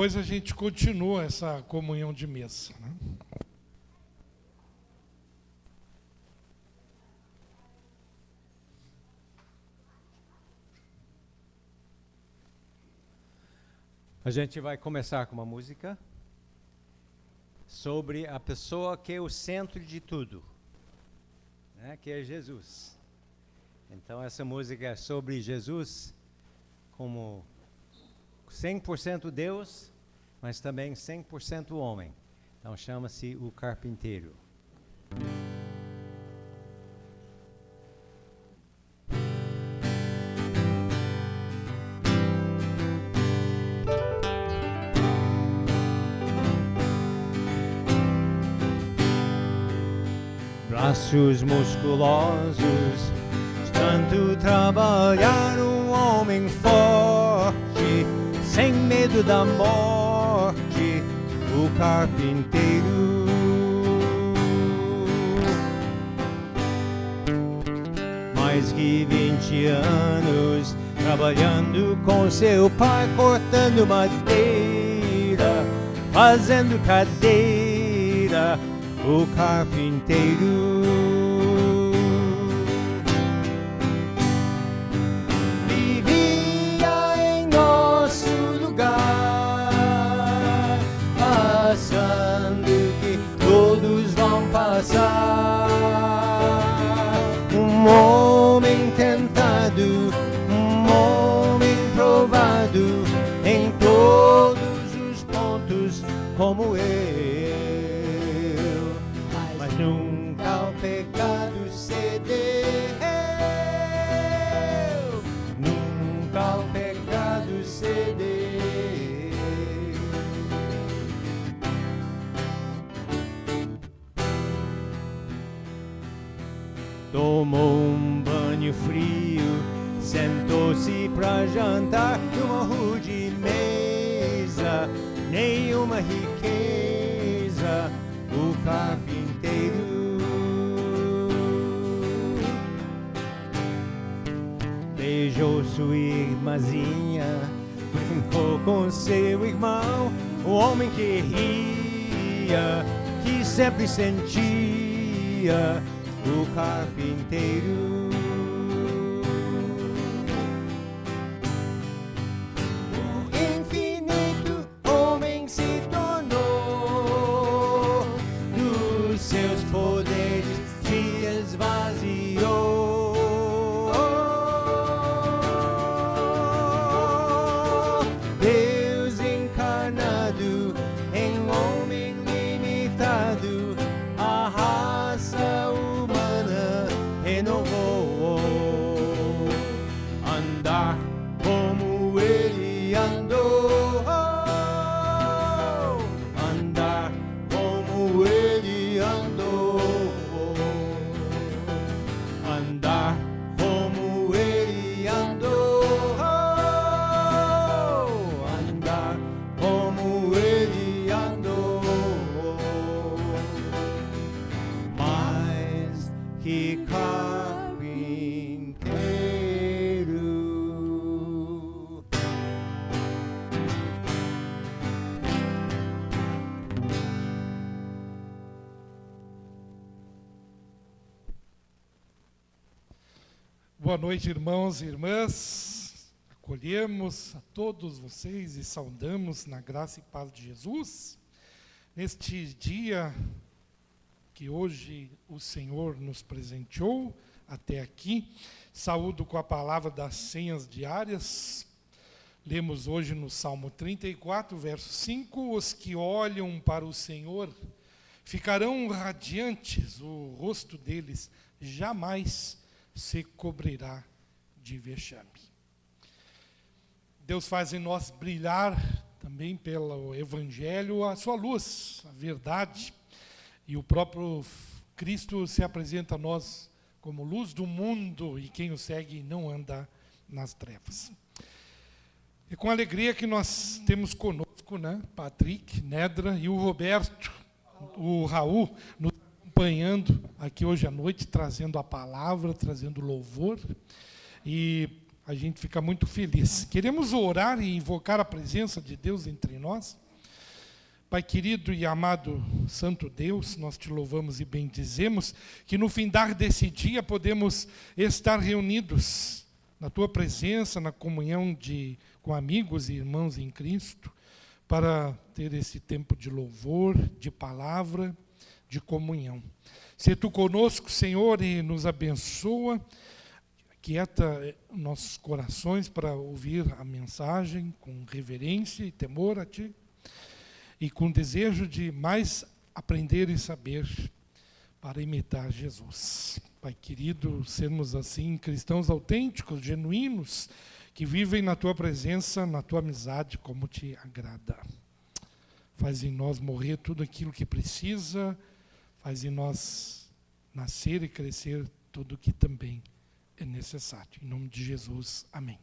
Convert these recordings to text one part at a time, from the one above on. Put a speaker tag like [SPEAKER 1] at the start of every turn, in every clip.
[SPEAKER 1] Depois a gente continua essa comunhão de mesa, né?
[SPEAKER 2] A gente vai começar com uma música sobre a pessoa que é o centro de tudo, né? Que é Jesus. Então essa música é sobre Jesus como 100% Deus, mas também 100% homem. Então chama-se O Carpinteiro. Braços musculosos, de tanto trabalhar, um homem forte, sem medo da morte, o carpinteiro. Mais que 20 anos, trabalhando com seu pai, cortando madeira, fazendo cadeira, o carpinteiro. Vivia em nosso lugar, passando que todos vão passar. Um homem tentado, um homem provado em todos os pontos, como eu. Nunca o pecado cedeu, nunca o pecado cedeu. Tomou um banho frio, sentou-se pra jantar numa rude mesa, nenhuma riqueza, o carpinteiro. Beijou sua irmãzinha, brincou com seu irmão, o homem que ria, que sempre sentia, o carpinteiro.
[SPEAKER 1] Boa noite, irmãos e irmãs. Acolhemos a todos vocês e saudamos na graça e paz de Jesus. Neste dia que hoje o Senhor nos presenteou até aqui, saúdo com a palavra das senhas diárias. Lemos hoje no Salmo 34, verso 5, os que olham para o Senhor ficarão radiantes, o rosto deles jamais se cobrirá de vexame. Deus faz em nós brilhar também pelo Evangelho a sua luz, a verdade, e o próprio Cristo se apresenta a nós como luz do mundo, e quem o segue não anda nas trevas. É com alegria que nós temos conosco, né, Patrick, Nedra e o Roberto, o Raul, nos acompanhando aqui hoje à noite, trazendo a palavra, trazendo louvor. E a gente fica muito feliz. Queremos orar e invocar a presença de Deus entre nós. Pai querido e amado Santo Deus, nós te louvamos e bendizemos que no findar desse dia podemos estar reunidos na tua presença, na comunhão com amigos e irmãos em Cristo, para ter esse tempo de louvor, de palavra, de comunhão. Se tu conosco, Senhor, e nos abençoa, aquieta nossos corações para ouvir a mensagem com reverência e temor a Ti, e com desejo de mais aprender e saber para imitar Jesus. Pai querido, sermos assim cristãos autênticos, genuínos, que vivem na Tua presença, na Tua amizade, como Te agrada. Faz em nós morrer tudo aquilo que precisa, faz em nós nascer e crescer tudo o que também é necessário. Em nome de Jesus, amém.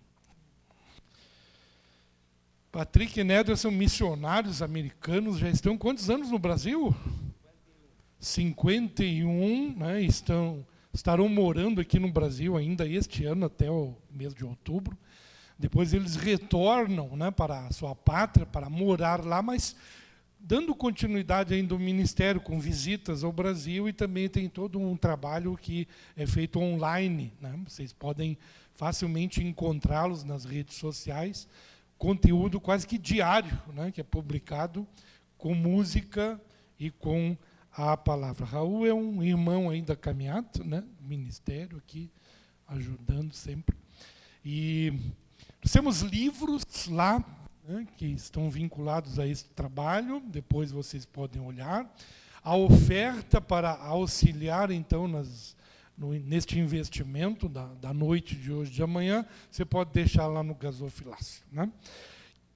[SPEAKER 1] Patrick e Néder são missionários americanos, já estão quantos anos no Brasil? 51, né? Estarão morando aqui no Brasil ainda este ano, até o mês de outubro. Depois eles retornam, né, para a sua pátria, para morar lá, mas dando continuidade ainda ao ministério, com visitas ao Brasil, e também tem todo um trabalho que é feito online, né? Vocês podem facilmente encontrá-los nas redes sociais, conteúdo quase que diário, né, que é publicado com música e com a palavra. Raul é um irmão ainda caminhado, né, ministério aqui, ajudando sempre. E nós temos livros lá, né, que estão vinculados a esse trabalho, depois vocês podem olhar. A oferta para auxiliar, então, neste investimento da noite de hoje de amanhã, você pode deixar lá no gasofilácio, né?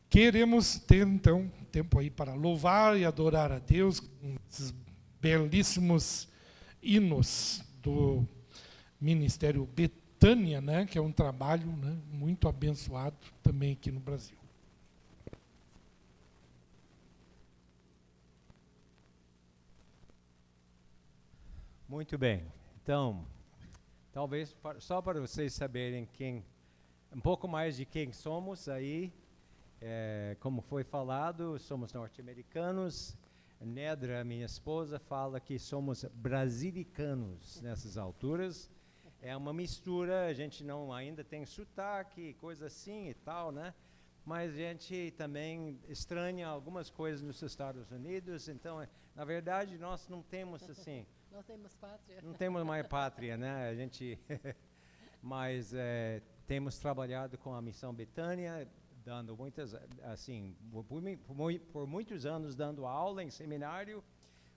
[SPEAKER 1] Queremos ter, então, tempo aí para louvar e adorar a Deus com esses belíssimos hinos do Ministério Betânia, né, que é um trabalho, né, muito abençoado também aqui no Brasil.
[SPEAKER 2] Muito bem. Então, talvez só para vocês saberem um pouco mais de quem somos aí, como foi falado, somos norte-americanos. Nedra, minha esposa, fala que somos brasilicanos nessas alturas. É uma mistura, a gente não ainda tem sotaque, coisa assim e tal, né? Mas a gente também estranha algumas coisas nos Estados Unidos, então, na verdade, nós não temos assim...
[SPEAKER 3] Não temos pátria.
[SPEAKER 2] Não temos mais pátria, né? A gente, mas temos trabalhado com a Missão Betânia, dando muitas, assim, por muitos anos dando aula em seminário,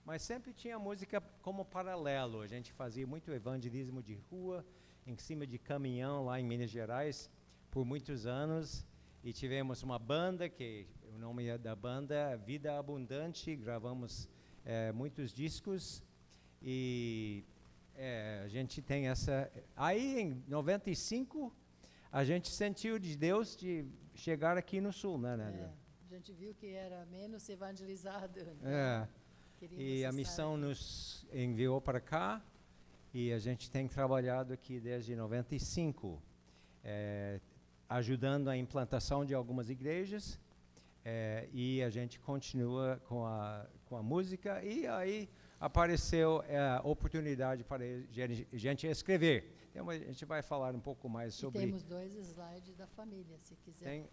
[SPEAKER 2] mas sempre tinha música como paralelo. A gente fazia muito evangelismo de rua, em cima de caminhão lá em Minas Gerais, por muitos anos, e tivemos uma banda, que o nome da banda é Vida Abundante, gravamos muitos discos. E a gente tem essa... Aí, em 95, a gente sentiu de Deus de chegar aqui no Sul, né, Nélia?
[SPEAKER 3] A gente viu que era menos evangelizado.
[SPEAKER 2] E a missão nos enviou para cá, e a gente tem trabalhado aqui desde 95, ajudando a implantação de algumas igrejas, e a gente continua com a música, e aí... apareceu a oportunidade para a gente escrever. Então, a gente vai falar um pouco mais sobre...
[SPEAKER 3] E temos 2 slides da família, se quiser.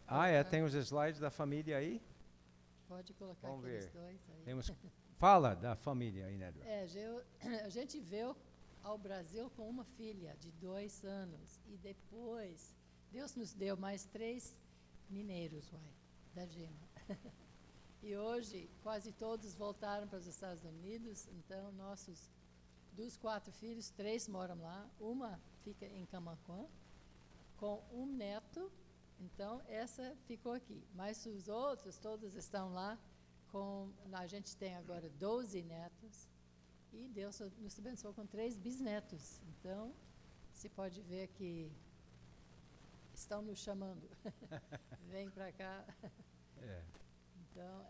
[SPEAKER 2] Tem os slides da família aí?
[SPEAKER 3] Pode colocar.
[SPEAKER 2] Vamos
[SPEAKER 3] aqueles
[SPEAKER 2] ver.
[SPEAKER 3] 2 aí.
[SPEAKER 2] Fala da família aí, Nélia.
[SPEAKER 3] A gente veio ao Brasil com uma filha de 2 anos. E depois, Deus nos deu mais 3 mineiros, da Gema. E hoje, quase todos voltaram para os Estados Unidos, então, dos 4 filhos, 3 moram lá, uma fica em Camaquã, com um neto, então, essa ficou aqui. Mas os outros, todos estão lá, a gente tem agora 12 netos, e Deus nos abençoou com 3 bisnetos. Então, se pode ver que estão nos chamando. Vem para cá. Então,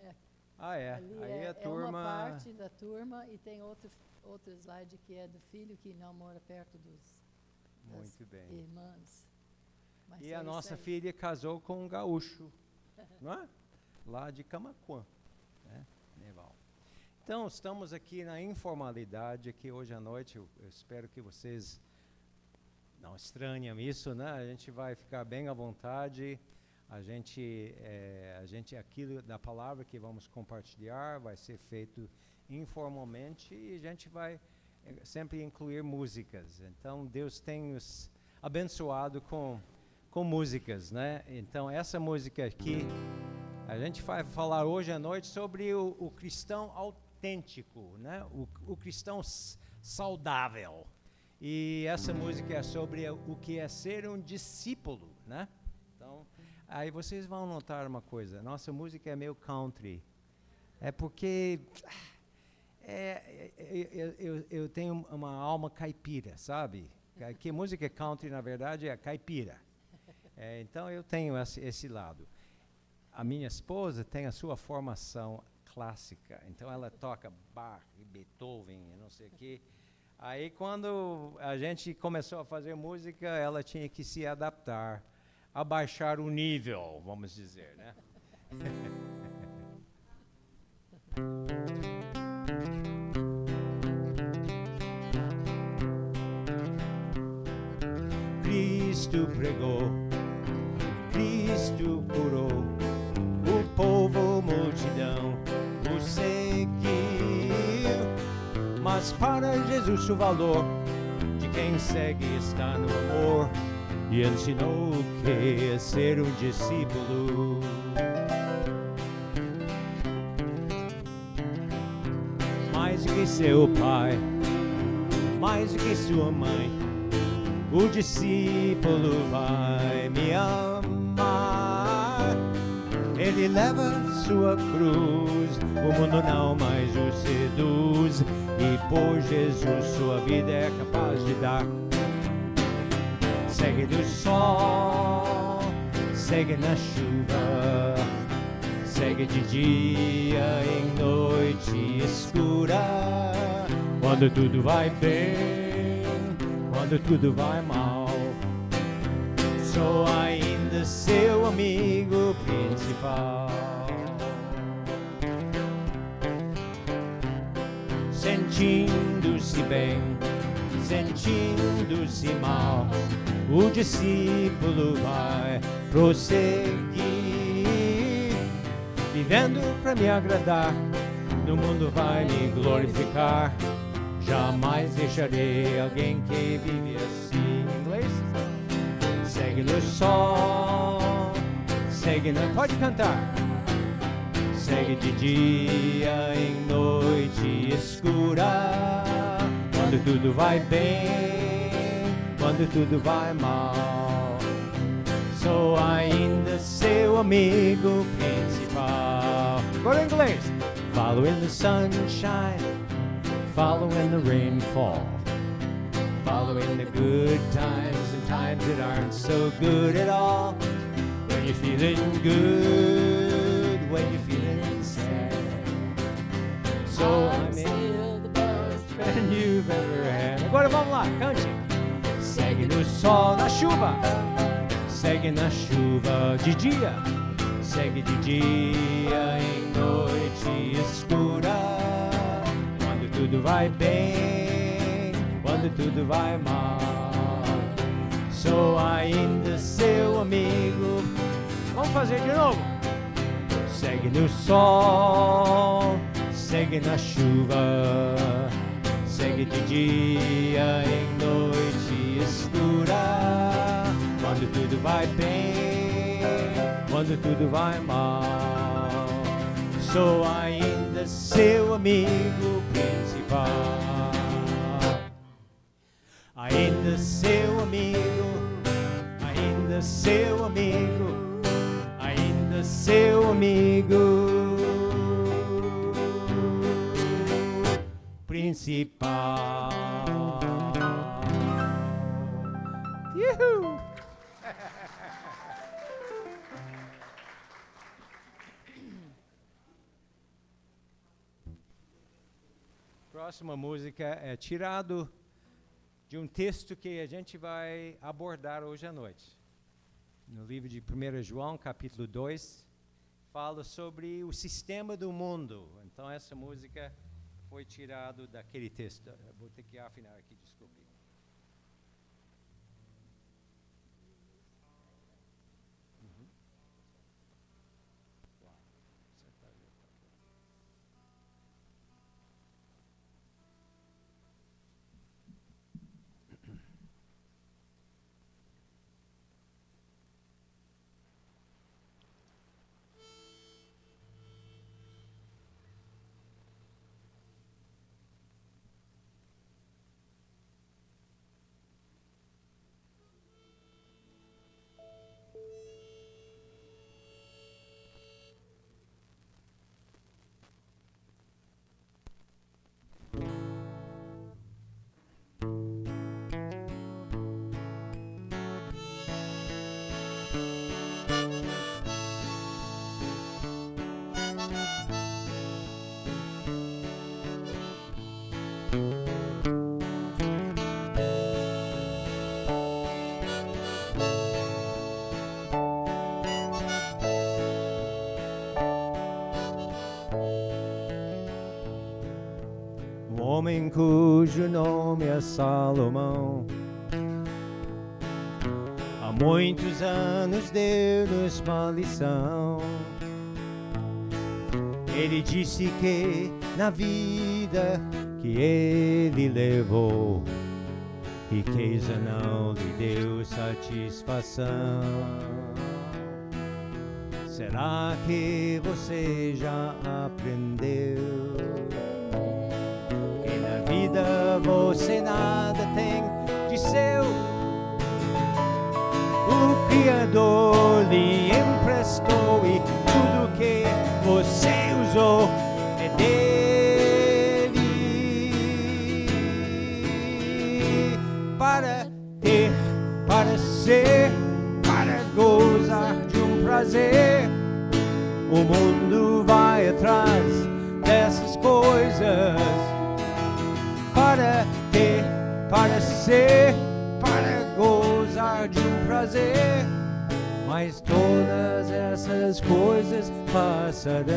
[SPEAKER 3] ali
[SPEAKER 2] aí a turma...
[SPEAKER 3] é uma parte da turma, e tem outro slide que é do filho que não mora perto das irmãs. Mas
[SPEAKER 2] E
[SPEAKER 3] é
[SPEAKER 2] a
[SPEAKER 3] isso
[SPEAKER 2] nossa
[SPEAKER 3] aí.
[SPEAKER 2] filha casou com um gaúcho, não é? Lá de Camaquã, né? Neval. Então, estamos aqui na informalidade, aqui hoje à noite. Eu espero que vocês não estranhem isso, né? A gente vai ficar bem à vontade. A gente, aquilo da palavra que vamos compartilhar vai ser feito informalmente e a gente vai sempre incluir músicas. Então, Deus tem nos abençoado com músicas, né? Então, essa música aqui, a gente vai falar hoje à noite sobre o cristão autêntico, né? O cristão saudável. E essa música é sobre o que é ser um discípulo, né? Então, aí vocês vão notar uma coisa, nossa música é meio country. É porque eu tenho uma alma caipira, sabe? Que música country, na verdade, é caipira. Então, eu tenho esse lado. A minha esposa tem a sua formação clássica, então ela toca Bach, Beethoven, não sei o quê. Aí, quando a gente começou a fazer música, ela tinha que se adaptar, abaixar o nível, vamos dizer, né? Cristo pregou, Cristo curou, o povo, multidão, o seguiu. Mas para Jesus o valor de quem segue está no amor, e ensinou o que é ser um discípulo. Mais do que seu pai, mais do que sua mãe, o discípulo vai me amar. Ele leva sua cruz, o mundo não mais o seduz, e por Jesus sua vida é capaz de dar. Segue no sol, segue na chuva, segue de dia em noite escura. Quando tudo vai bem, quando tudo vai mal, sou ainda seu amigo principal. Sentindo-se bem, sentindo-se mal, o discípulo vai prosseguir, vivendo para me agradar, no mundo vai me glorificar. Jamais deixarei alguém que vive assim. Em inglês? Segue no sol, segue no... Pode cantar. Segue de dia em noite escura, quando tudo vai bem, quando tudo vai mal, sou ainda seu amigo principal. Agora em inglês. Follow in the sunshine, follow in the rainfall, follow in the good times and times that aren't so good at all. When you're feeling good, when you're feeling sad, so I'm still the best friend you've ever had. Agora vamos lá, cante. Segue no sol, na chuva, segue na chuva de dia, segue de dia em noite escura. Quando tudo vai bem, quando tudo vai mal, sou ainda seu amigo. Vamos fazer de novo. Segue no sol, segue na chuva, segue de dia em noite escura. Quando tudo vai bem, quando tudo vai mal, sou ainda seu amigo principal. Ainda seu amigo, ainda seu amigo, ainda seu amigo principal. Uhul! Próxima música é tirado de um texto que a gente vai abordar hoje à noite. no livro de 1 João, capítulo 2, fala sobre o sistema do mundo. Então, essa música foi tirada daquele texto. Eu vou ter que afinar aqui, desculpe. Um homem cujo nome é Salomão, há muitos anos deu-nos uma lição. Ele disse que na vida que ele levou, riqueza não lhe deu satisfação. Será que você já aprendeu que na vida você nada tem de seu? O Criador lhe emprestou e tudo que você usou é dele. Para ter, para ser, para gozar de um prazer, o mundo vai atrás dessas coisas. Para ter, para ser, para gozar de um prazer, mas todas essas coisas passarão.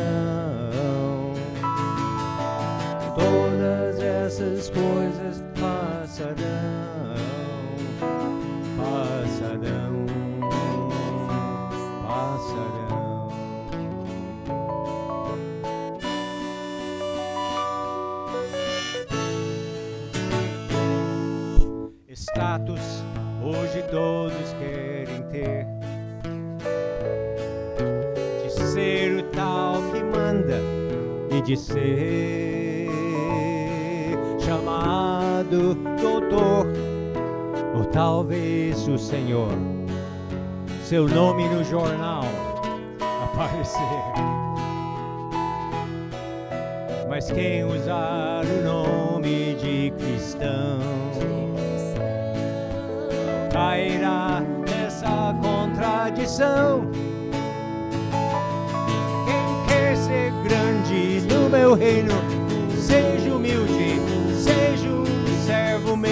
[SPEAKER 2] Todas essas coisas passarão. Passarão. Passarão. Status hoje todos querem ter, de ser o tal que manda e de ser chamado doutor, ou talvez o Senhor, seu nome no jornal aparecer. Mas quem usar o nome de cristão cairá nessa contradição. Quem quer ser grande no meu reino, seja humilde, seja um servo meu.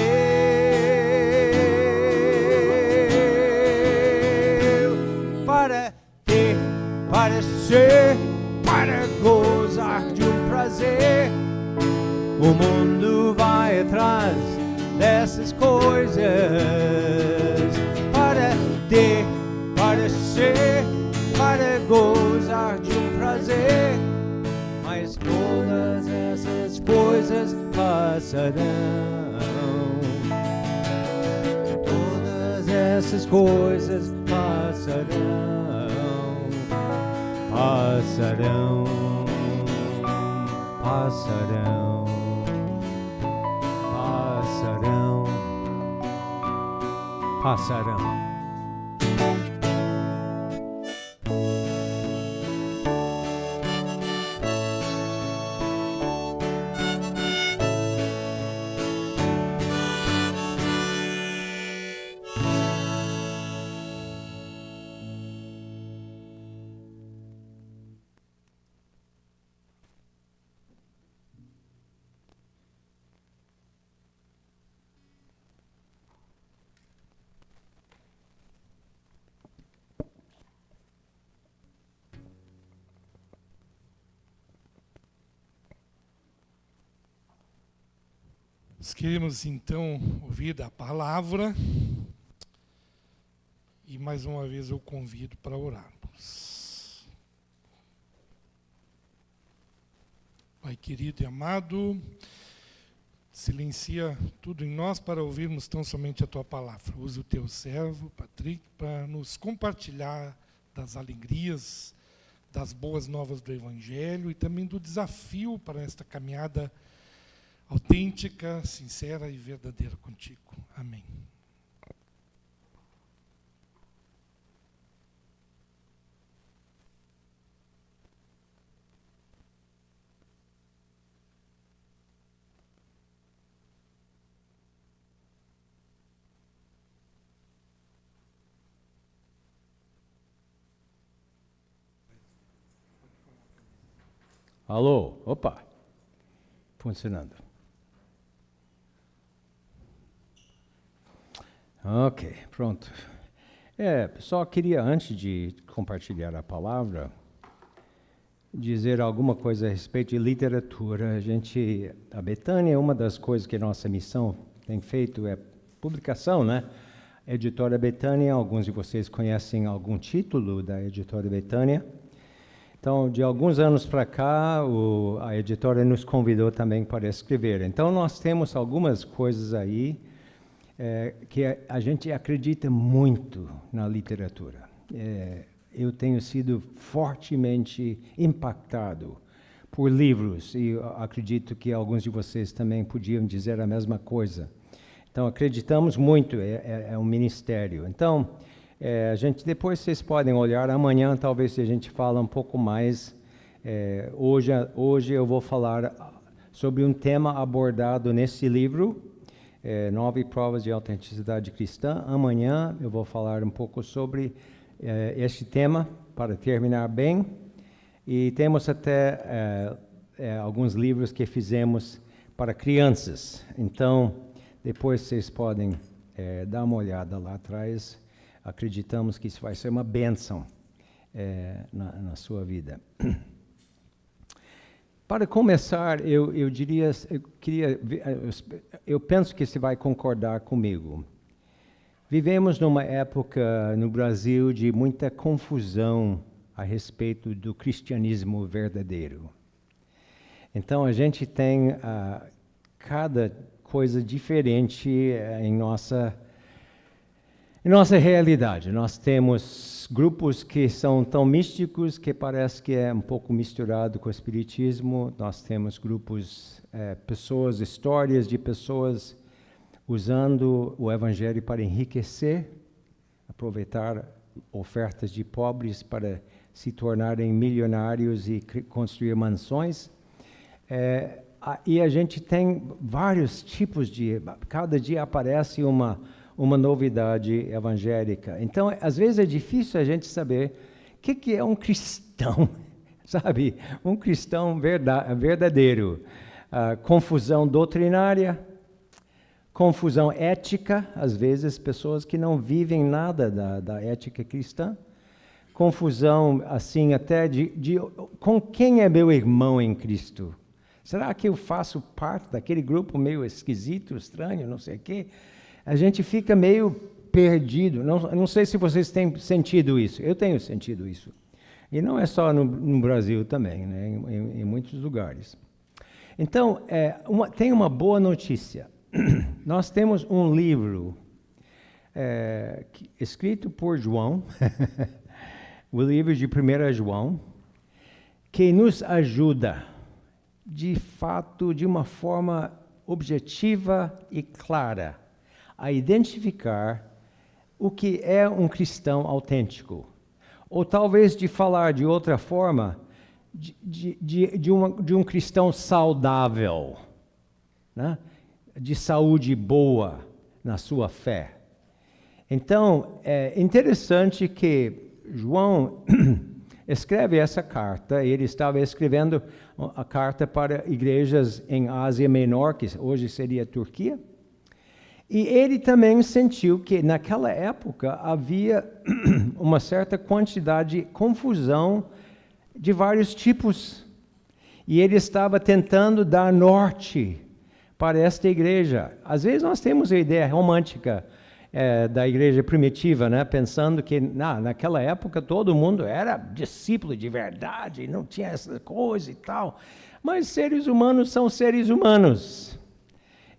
[SPEAKER 2] Para ter, para ser, para gozar de um prazer, o mundo vai atrás dessas coisas. Para ter, para ser, para gozar de um prazer, mas todas essas coisas passarão. Todas essas coisas passarão. Passarão. Passarão. Passarão. Passarão.
[SPEAKER 1] Nós queremos então ouvir a palavra e mais uma vez eu convido para orarmos. Pai querido e amado, silencia tudo em nós para ouvirmos tão somente a Tua palavra. Usa o Teu servo, Patrick, para nos compartilhar das alegrias, das boas novas do Evangelho e também do desafio para esta caminhada autêntica, sincera e verdadeira contigo. Amém.
[SPEAKER 2] Alô, opa, funcionando. Ok, pronto. Só queria, antes de compartilhar a palavra, dizer alguma coisa a respeito de literatura. A Betânia, uma das coisas que a nossa missão tem feito é publicação, né? Editora Betânia, alguns de vocês conhecem algum título da Editora Betânia. Então, de alguns anos para cá, a editora nos convidou também para escrever. Então, nós temos algumas coisas aí que a gente acredita muito na literatura. Eu tenho sido fortemente impactado por livros e acredito que alguns de vocês também podiam dizer a mesma coisa. Então, acreditamos muito, é um ministério. Então, depois vocês podem olhar, amanhã talvez a gente fale um pouco mais. Hoje eu vou falar sobre um tema abordado nesse livro, 9 provas de autenticidade cristã. Amanhã eu vou falar um pouco sobre este tema, para terminar bem. E temos até alguns livros que fizemos para crianças. Então, depois vocês podem dar uma olhada lá atrás. Acreditamos que isso vai ser uma bênção na sua vida. Para começar, eu penso que você vai concordar comigo. Vivemos numa época no Brasil de muita confusão a respeito do cristianismo verdadeiro. Então, a gente tem cada coisa diferente em nossa realidade. Nós temos grupos que são tão místicos que parece que é um pouco misturado com o espiritismo. Nós temos grupos, histórias de pessoas usando o evangelho para enriquecer, aproveitar ofertas de pobres para se tornarem milionários e construir mansões. E a gente tem vários tipos cada dia aparece uma novidade evangélica. Então, às vezes é difícil a gente saber o que é um cristão, sabe? Um cristão verdadeiro. Confusão doutrinária, confusão ética, às vezes pessoas que não vivem nada da ética cristã, confusão assim até de com quem é meu irmão em Cristo. Será que eu faço parte daquele grupo meio esquisito, estranho, não sei o quê? A gente fica meio perdido. Não sei se vocês têm sentido isso. Eu tenho sentido isso. E não é só no Brasil também, né? Em muitos lugares. Então, tem uma boa notícia. Nós temos um livro escrito por João, o livro de 1 João, que nos ajuda, de fato, de uma forma objetiva e clara, a identificar o que é um cristão autêntico. Ou talvez de falar de outra forma, de um cristão saudável, né? De saúde boa na sua fé. Então, é interessante que João escreve essa carta. Ele estava escrevendo a carta para igrejas em Ásia Menor, que hoje seria Turquia. E ele também sentiu que naquela época havia uma certa quantidade de confusão de vários tipos. E ele estava tentando dar norte para esta igreja. Às vezes nós temos a ideia romântica da igreja primitiva, né? Pensando que naquela época todo mundo era discípulo de verdade, não tinha essa coisa e tal. Mas seres humanos são seres humanos.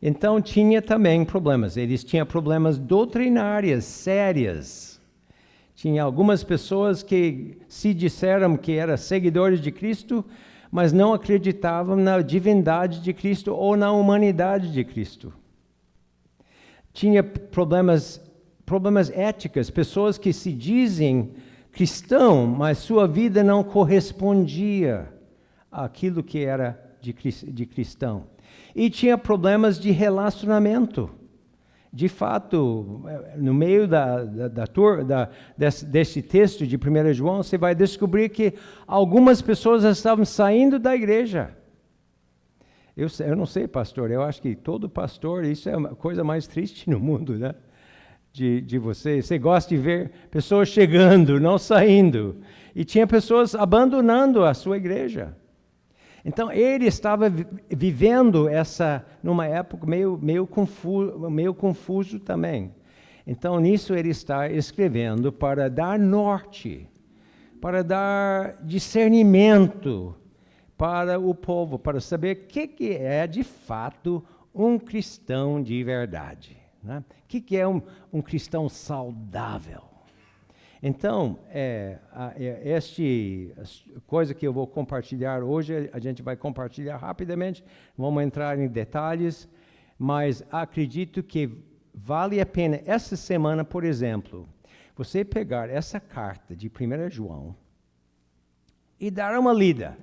[SPEAKER 2] Então tinha também problemas. Eles tinham problemas doutrinários sérios. Tinha algumas pessoas que se disseram que eram seguidores de Cristo, mas não acreditavam na divindade de Cristo ou na humanidade de Cristo. Tinha problemas éticos, pessoas que se dizem cristão, mas sua vida não correspondia àquilo que era de cristão. E tinha problemas de relacionamento. De fato, no meio desse texto de 1 João, você vai descobrir que algumas pessoas estavam saindo da igreja. Eu não sei, pastor, eu acho que todo pastor, isso é a coisa mais triste no mundo, né? De você. Você gosta de ver pessoas chegando, não saindo. E tinha pessoas abandonando a sua igreja. Então, ele estava vivendo numa época meio confuso também. Então, nisso ele está escrevendo para dar norte, para dar discernimento para o povo, para saber o que é de fato um cristão de verdade. Né? O que é um cristão saudável? Então, esta coisa que eu vou compartilhar hoje, a gente vai compartilhar rapidamente, vamos entrar em detalhes, mas acredito que vale a pena, essa semana, por exemplo, você pegar essa carta de 1 João e dar uma lida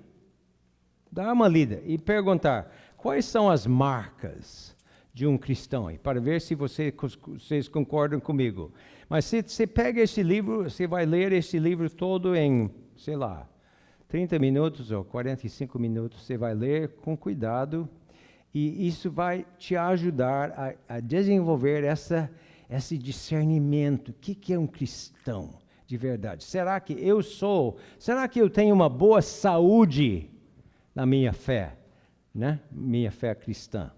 [SPEAKER 2] e perguntar quais são as marcas de um cristão, para ver se vocês concordam comigo. Mas se você pega esse livro, você vai ler esse livro todo em, 30 minutos ou 45 minutos, você vai ler com cuidado, e isso vai te ajudar a desenvolver esse discernimento. O que é um cristão de verdade? Será que eu tenho uma boa saúde na minha fé, né? Minha fé cristã.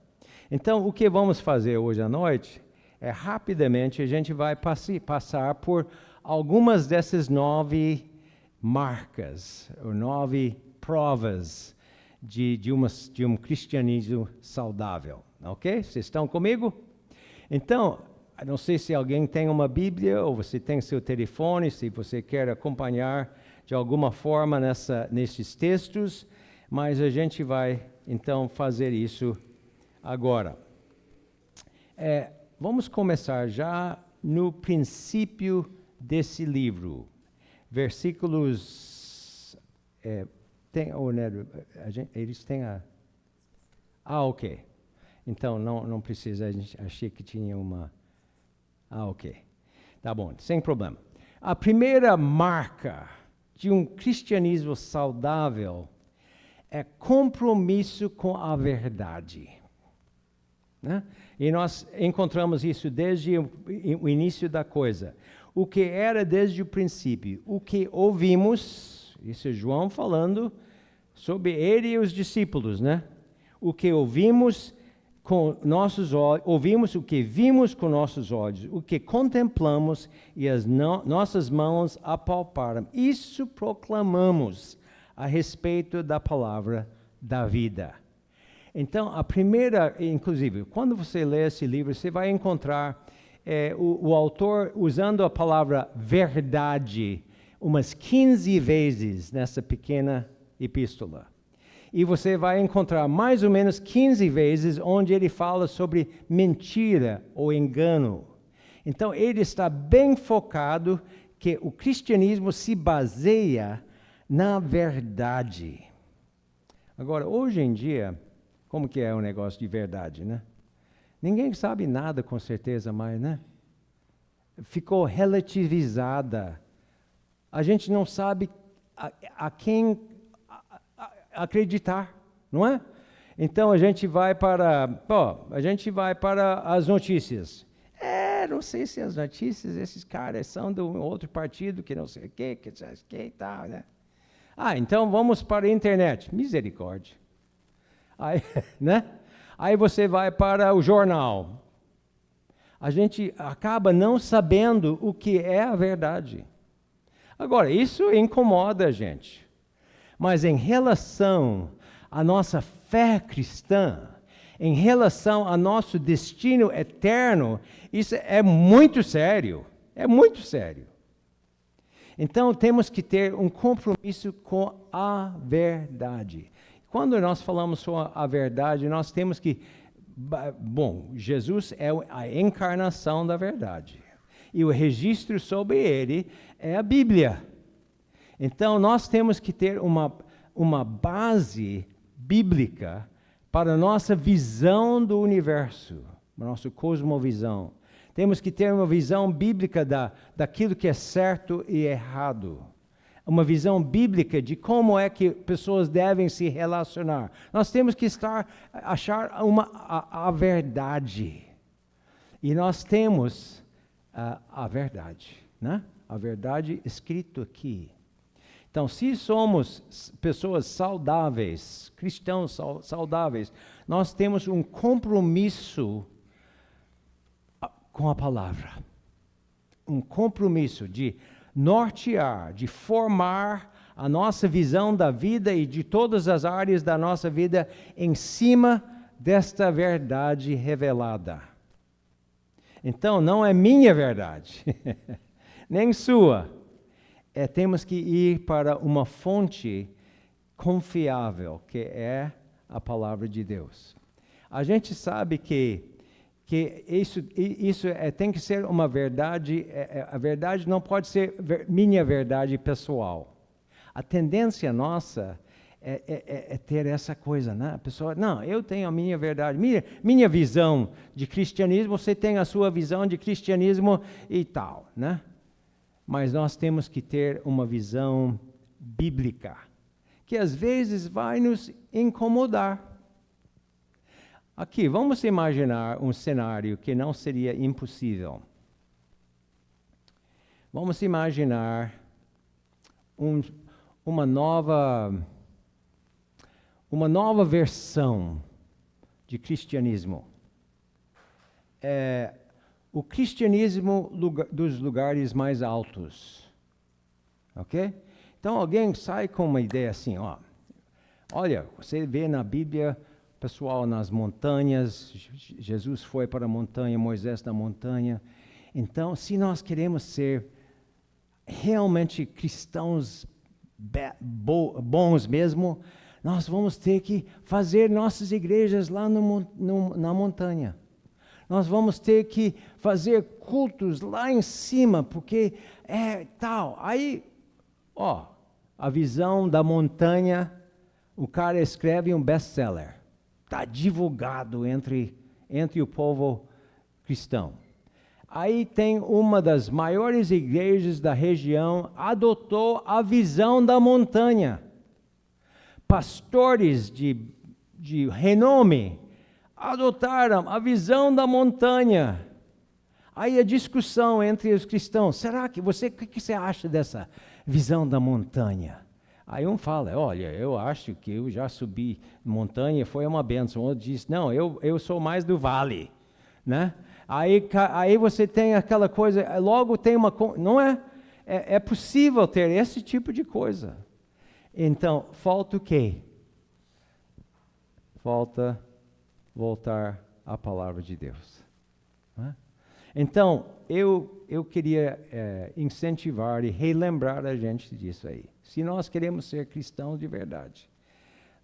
[SPEAKER 2] Então, o que vamos fazer hoje à noite rapidamente, a gente vai passar por algumas dessas 9 marcas, ou 9 provas de um cristianismo saudável. Ok? Vocês estão comigo? Então, não sei se alguém tem uma Bíblia, ou você tem seu telefone, se você quer acompanhar de alguma forma nesses textos, mas a gente vai, então, fazer isso agora. Vamos começar já no princípio desse livro. Versículos... eles têm a... ok. Então, não precisa, a gente achei que tinha uma... ok. Tá bom, sem problema. A primeira marca de um cristianismo saudável é compromisso com a verdade. Né? E nós encontramos isso desde o início da coisa. O que era desde o princípio, o que ouvimos, isso é João falando sobre ele e os discípulos, né? O que ouvimos com nossos olhos, ouvimos o que vimos com nossos olhos, o que contemplamos e as nossas mãos apalparam. Isso proclamamos a respeito da palavra da vida. Então, a primeira, inclusive, quando você lê esse livro, você vai encontrar o autor usando a palavra verdade umas 15 vezes nessa pequena epístola. E você vai encontrar mais ou menos 15 vezes onde ele fala sobre mentira ou engano. Então, ele está bem focado que o cristianismo se baseia na verdade. Agora, hoje em dia, como que é o negócio de verdade, né? Ninguém sabe nada com certeza mais, né? Ficou relativizada. A gente não sabe a quem acreditar, não é? Então a gente vai para as notícias. Não sei se as notícias, esses caras são de um outro partido que não sei o que e tal, né? Então vamos para a internet. Misericórdia. Aí, né? Aí você vai para o jornal. A gente acaba não sabendo o que é a verdade. Agora, isso incomoda a gente. Mas em relação à nossa fé cristã, em relação ao nosso destino eterno, isso é muito sério. É muito sério. Então, temos que ter um compromisso com a verdade. Quando nós falamos sobre a verdade, nós temos que... Bom, Jesus é a encarnação da verdade. E o registro sobre ele é a Bíblia. Então, nós temos que ter uma base bíblica para a nossa visão do universo, a nossa cosmovisão. Temos que ter uma visão bíblica daquilo que é certo e errado. Uma visão bíblica de como é que pessoas devem se relacionar. Nós temos que achar a verdade. E nós temos a verdade, né? A verdade escrito aqui. Então, se somos pessoas saudáveis, cristãos saudáveis, nós temos um compromisso com a palavra. Um compromisso de nortear, de formar a nossa visão da vida e de todas as áreas da nossa vida em cima desta verdade revelada. Então, não é minha verdade, nem sua. Temos que ir para uma fonte confiável, que é a palavra de Deus. A gente sabe que isso tem que ser uma verdade, a verdade não pode ser minha verdade pessoal. A tendência nossa é ter essa coisa, né? A pessoa, não, eu tenho a minha verdade, minha visão de cristianismo, você tem a sua visão de cristianismo e tal, né? Mas nós temos que ter uma visão bíblica, que às vezes vai nos incomodar. Aqui, vamos imaginar um cenário que não seria impossível. Vamos imaginar uma nova versão de cristianismo. O cristianismo dos lugares mais altos. Ok? Então, alguém sai com uma ideia assim, olha, você vê na Bíblia... Pessoal nas montanhas, Jesus foi para a montanha, Moisés na montanha. Então, se nós queremos ser realmente cristãos bons mesmo, nós vamos ter que fazer nossas igrejas lá na montanha. Nós vamos ter que fazer cultos lá em cima, porque é tal. Aí, a visão da montanha, o cara escreve um best-seller. Está divulgado entre o povo cristão. Aí tem uma das maiores igrejas da região, adotou a visão da montanha. Pastores de renome adotaram a visão da montanha. Aí a discussão entre os cristãos, o que você acha dessa visão da montanha? Aí um fala, olha, eu acho que eu já subi montanha, foi uma bênção. O outro diz, não, eu sou mais do vale, né? Aí você tem aquela coisa, logo tem não é? É possível ter esse tipo de coisa. Então, falta o quê? Falta voltar à palavra de Deus. Né? Então, eu queria incentivar e relembrar a gente disso aí. Se nós queremos ser cristãos de verdade,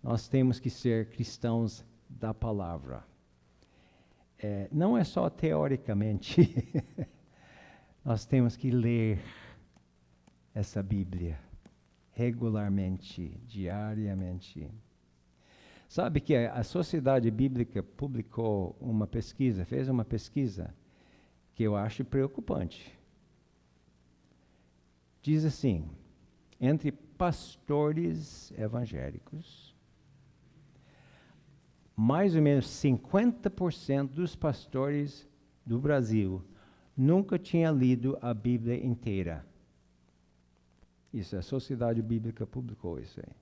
[SPEAKER 2] nós temos que ser cristãos da palavra. Não é só teoricamente, nós temos que ler essa Bíblia regularmente, diariamente. Sabe que a Sociedade Bíblica publicou uma pesquisa, fez uma pesquisa, que eu acho preocupante. Diz assim, entre pastores evangélicos, mais ou menos 50% dos pastores do Brasil nunca tinha lido a Bíblia inteira. Isso, a Sociedade Bíblica publicou isso aí.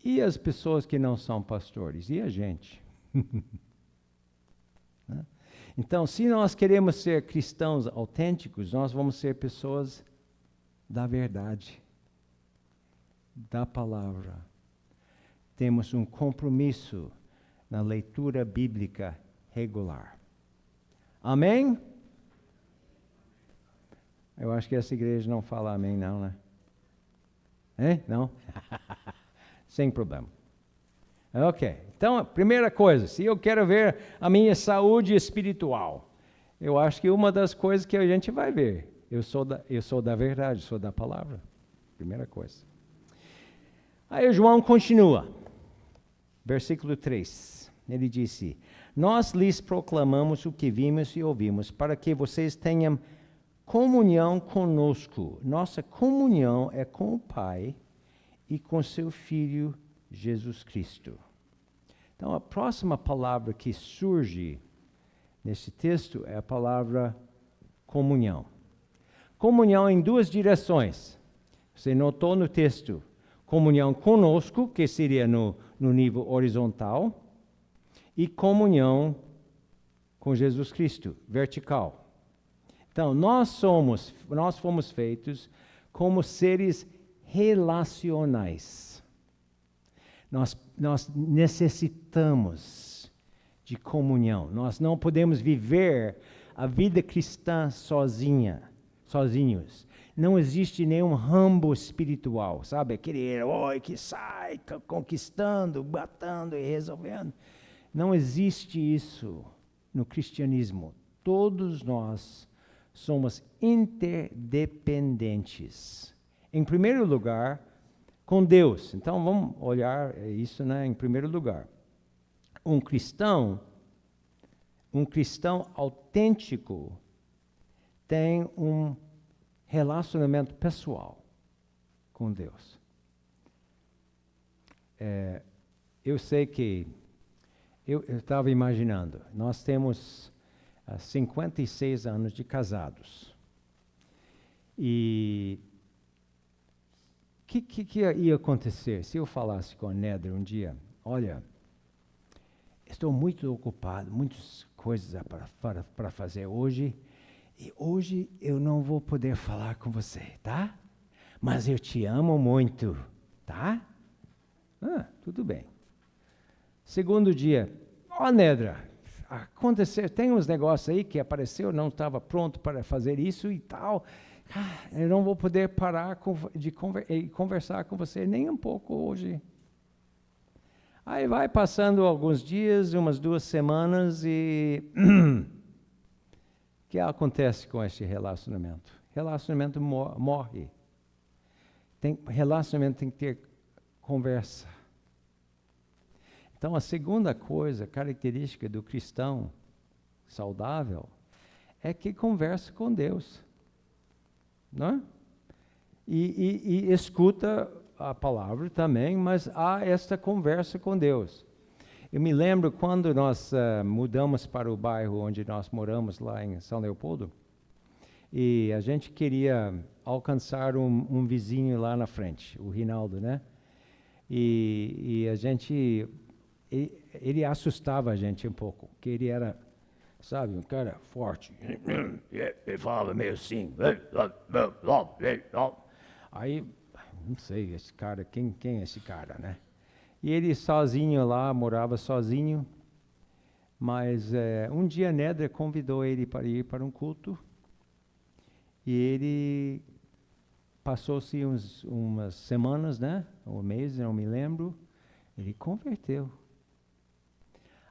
[SPEAKER 2] E as pessoas que não são pastores? E a gente? Né? Então, se nós queremos ser cristãos autênticos, nós vamos ser pessoas da verdade, da palavra. Temos um compromisso na leitura bíblica regular. Amém? Eu acho que essa igreja não fala amém, não, né? Não? Sem problema. Ok. Então, a primeira coisa, se eu quero ver a minha saúde espiritual, eu acho que uma das coisas que a gente vai ver, eu sou da verdade, sou da palavra. Primeira coisa. Aí João continua. Versículo 3. Ele disse: Nós lhes proclamamos o que vimos e ouvimos, para que vocês tenham comunhão conosco. Nossa comunhão é com o Pai e com seu Filho Jesus Cristo. Então, a próxima palavra que surge nesse texto é a palavra comunhão. Comunhão em duas direções. Você notou no texto, comunhão conosco, que seria no nível horizontal, e comunhão com Jesus Cristo, vertical. Então, nós fomos feitos como seres relacionais. Nós necessitamos de comunhão. Nós não podemos viver a vida cristã sozinhos. Não existe nenhum rambo espiritual, sabe? Aquele herói que sai conquistando, batendo e resolvendo. Não existe isso no cristianismo. Todos nós somos interdependentes. Em primeiro lugar, com Deus. Então, vamos olhar isso, né, em primeiro lugar. Um cristão autêntico tem um relacionamento pessoal com Deus. Eu sei que eu estava imaginando, nós temos 56 anos de casados. E o que ia acontecer se eu falasse com a Nedra um dia: olha, estou muito ocupado, muitas coisas para fazer hoje, e hoje eu não vou poder falar com você, tá? Mas eu te amo muito, tá? Tudo bem. Segundo dia: Nedra, tem uns negócios aí que apareceu, não estava pronto para fazer isso e tal. Eu não vou poder parar de conversar com você nem um pouco hoje. Aí vai passando alguns dias, umas 2 semanas, e o que acontece com esse relacionamento? Relacionamento morre. Relacionamento tem que ter conversa. Então, a segunda coisa, característica do cristão saudável, é que conversa com Deus. Não é? E escuta a palavra também, mas há esta conversa com Deus. Eu me lembro quando nós mudamos para o bairro onde nós moramos, lá em São Leopoldo, e a gente queria alcançar um vizinho lá na frente, o Rinaldo, né? E a gente... Ele assustava a gente um pouco, porque ele era, sabe, um cara forte. Ele falava meio assim. Aí, não sei, esse cara, quem é esse cara, né? E ele sozinho lá, morava sozinho, mas um dia a Nedra convidou ele para ir para um culto, e ele passou-se umas semanas, né? Um mês, não me lembro, ele converteu.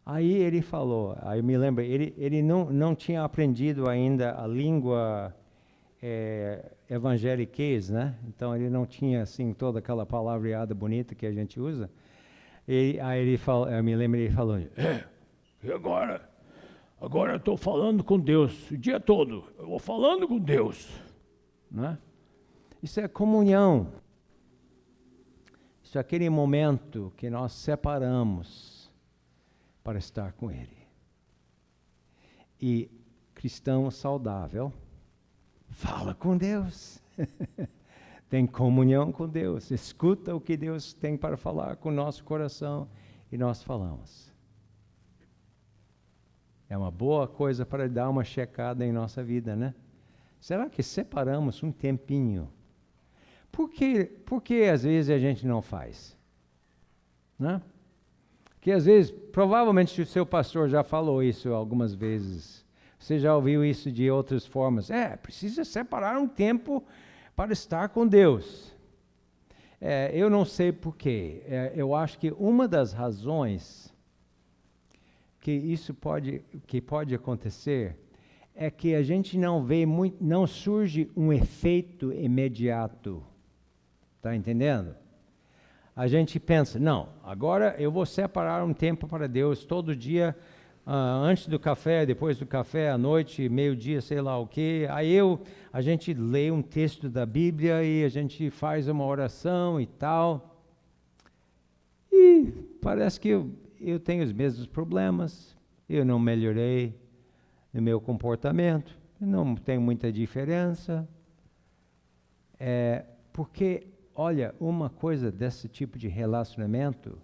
[SPEAKER 2] Aí ele falou, aí eu me lembro, ele não tinha aprendido ainda a língua evangeliquez, né? Então ele não tinha assim toda aquela palavreada bonita que a gente usa. Aí ele falou, eu me lembro, ele falou: e agora eu estou falando com Deus o dia todo, eu vou falando com Deus, né? Isso é comunhão. Isso é aquele momento que nós separamos para estar com Ele. E cristão saudável fala com Deus. tem comunhão com Deus, escuta o que Deus tem para falar com o nosso coração e nós falamos. É uma boa coisa para dar uma checada em nossa vida, né? Será que separamos um tempinho? Por que às vezes a gente não faz? Né? Porque às vezes, provavelmente o seu pastor já falou isso algumas vezes. Você já ouviu isso de outras formas. Precisa separar um tempo para estar com Deus. Eu não sei porquê. Eu acho que uma das razões que isso pode acontecer é que a gente não surge um efeito imediato. Está entendendo? A gente pensa, não, agora eu vou separar um tempo para Deus todo dia, antes do café, depois do café, à noite, meio-dia, sei lá o quê. Aí a gente lê um texto da Bíblia e a gente faz uma oração e tal. E parece que eu tenho os mesmos problemas, eu não melhorei no meu comportamento, não tem muita diferença. Porque, olha, uma coisa desse tipo de relacionamento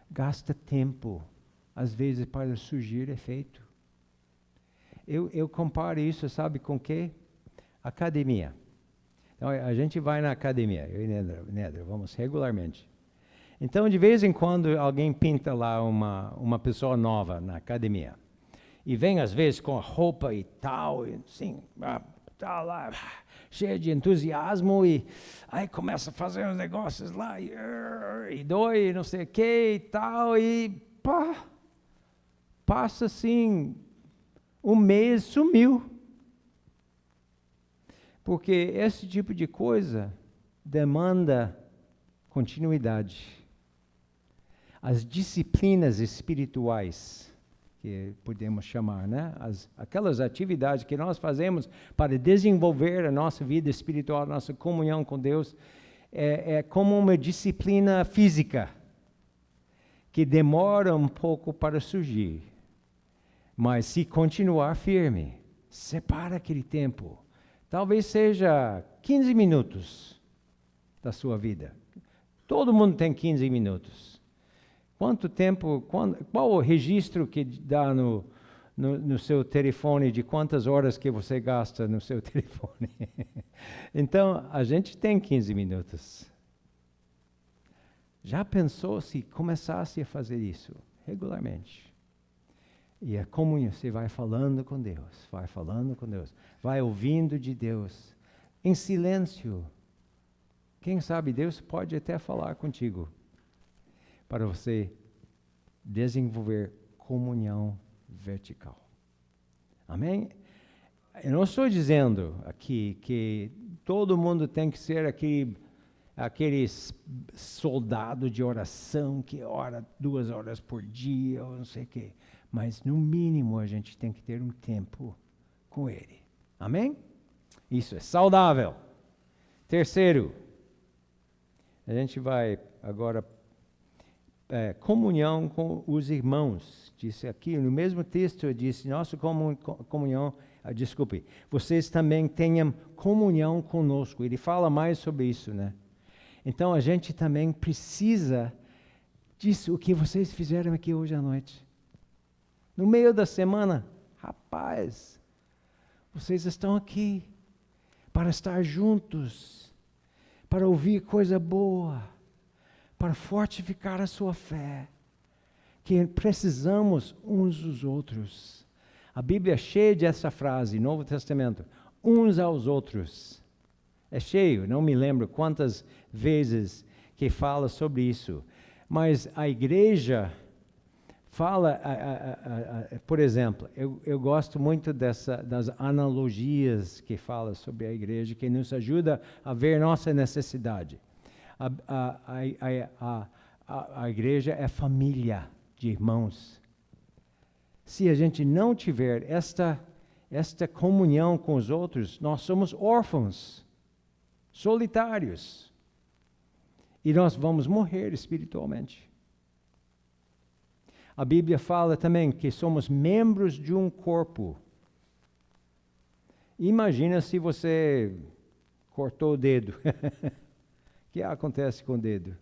[SPEAKER 2] gasta tempo, às vezes, para surgir efeito. Eu comparo isso, sabe com o quê? Academia. Então, a gente vai na academia, eu e Nedra, vamos regularmente. Então, de vez em quando, alguém pinta lá uma pessoa nova na academia. E vem, às vezes, com a roupa e tal, e assim, tá lá, cheio de entusiasmo, e aí começa a fazer uns negócios lá, e dói, não sei o que e tal, e passa assim, um mês, sumiu. Porque esse tipo de coisa demanda continuidade. As disciplinas espirituais, que podemos chamar, né? Aquelas atividades que nós fazemos para desenvolver a nossa vida espiritual, a nossa comunhão com Deus, é como uma disciplina física, que demora um pouco para surgir. Mas se continuar firme, separa aquele tempo. Talvez seja 15 minutos da sua vida. Todo mundo tem 15 minutos. Quanto tempo, qual o registro que dá no seu telefone de quantas horas que você gasta no seu telefone? Então, a gente tem 15 minutos. Já pensou se começasse a fazer isso regularmente? E a comunhão, você vai falando com Deus, vai ouvindo de Deus, em silêncio. Quem sabe Deus pode até falar contigo, para você desenvolver comunhão vertical. Amém? Eu não estou dizendo aqui que todo mundo tem que ser aquele soldado de oração que ora 2 horas por dia, ou não sei o quê. Mas, no mínimo, a gente tem que ter um tempo com Ele. Amém? Isso é saudável. Terceiro, a gente vai agora comunhão com os irmãos. Disse aqui, no mesmo texto, eu disse, nossa comunhão, vocês também tenham comunhão conosco. Ele fala mais sobre isso, né? Então, a gente também precisa disso, o que vocês fizeram aqui hoje à noite. No meio da semana, rapaz, vocês estão aqui para estar juntos, para ouvir coisa boa, para fortificar a sua fé, que precisamos uns dos outros. A Bíblia é cheia dessa frase, Novo Testamento, uns aos outros. É cheio, não me lembro quantas vezes que fala sobre isso, mas a igreja fala, por exemplo, eu gosto muito das analogias que fala sobre a igreja, que nos ajuda a ver nossa necessidade. A igreja é família de irmãos. Se a gente não tiver esta comunhão com os outros, nós somos órfãos, solitários, e nós vamos morrer espiritualmente. A Bíblia fala também que somos membros de um corpo. Imagina se você cortou o dedo. que acontece com o dedo?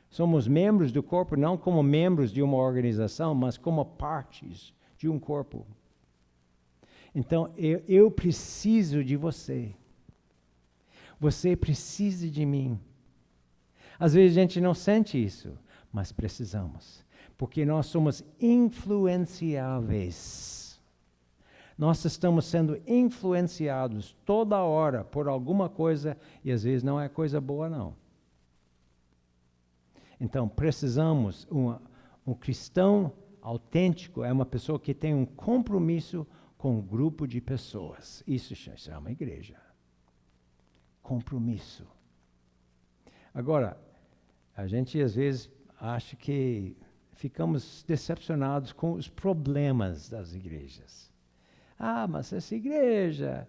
[SPEAKER 2] Somos membros do corpo não como membros de uma organização, mas como partes de um corpo. Então, eu preciso de você. Você precisa de mim. Às vezes a gente não sente isso, mas precisamos. Porque nós somos influenciáveis. Nós estamos sendo influenciados toda hora por alguma coisa e às vezes não é coisa boa, não. Então, precisamos, um cristão autêntico é uma pessoa que tem um compromisso com um grupo de pessoas. Isso se chama igreja. Compromisso. Agora, a gente às vezes acha que ficamos decepcionados com os problemas das igrejas. Ah, mas essa igreja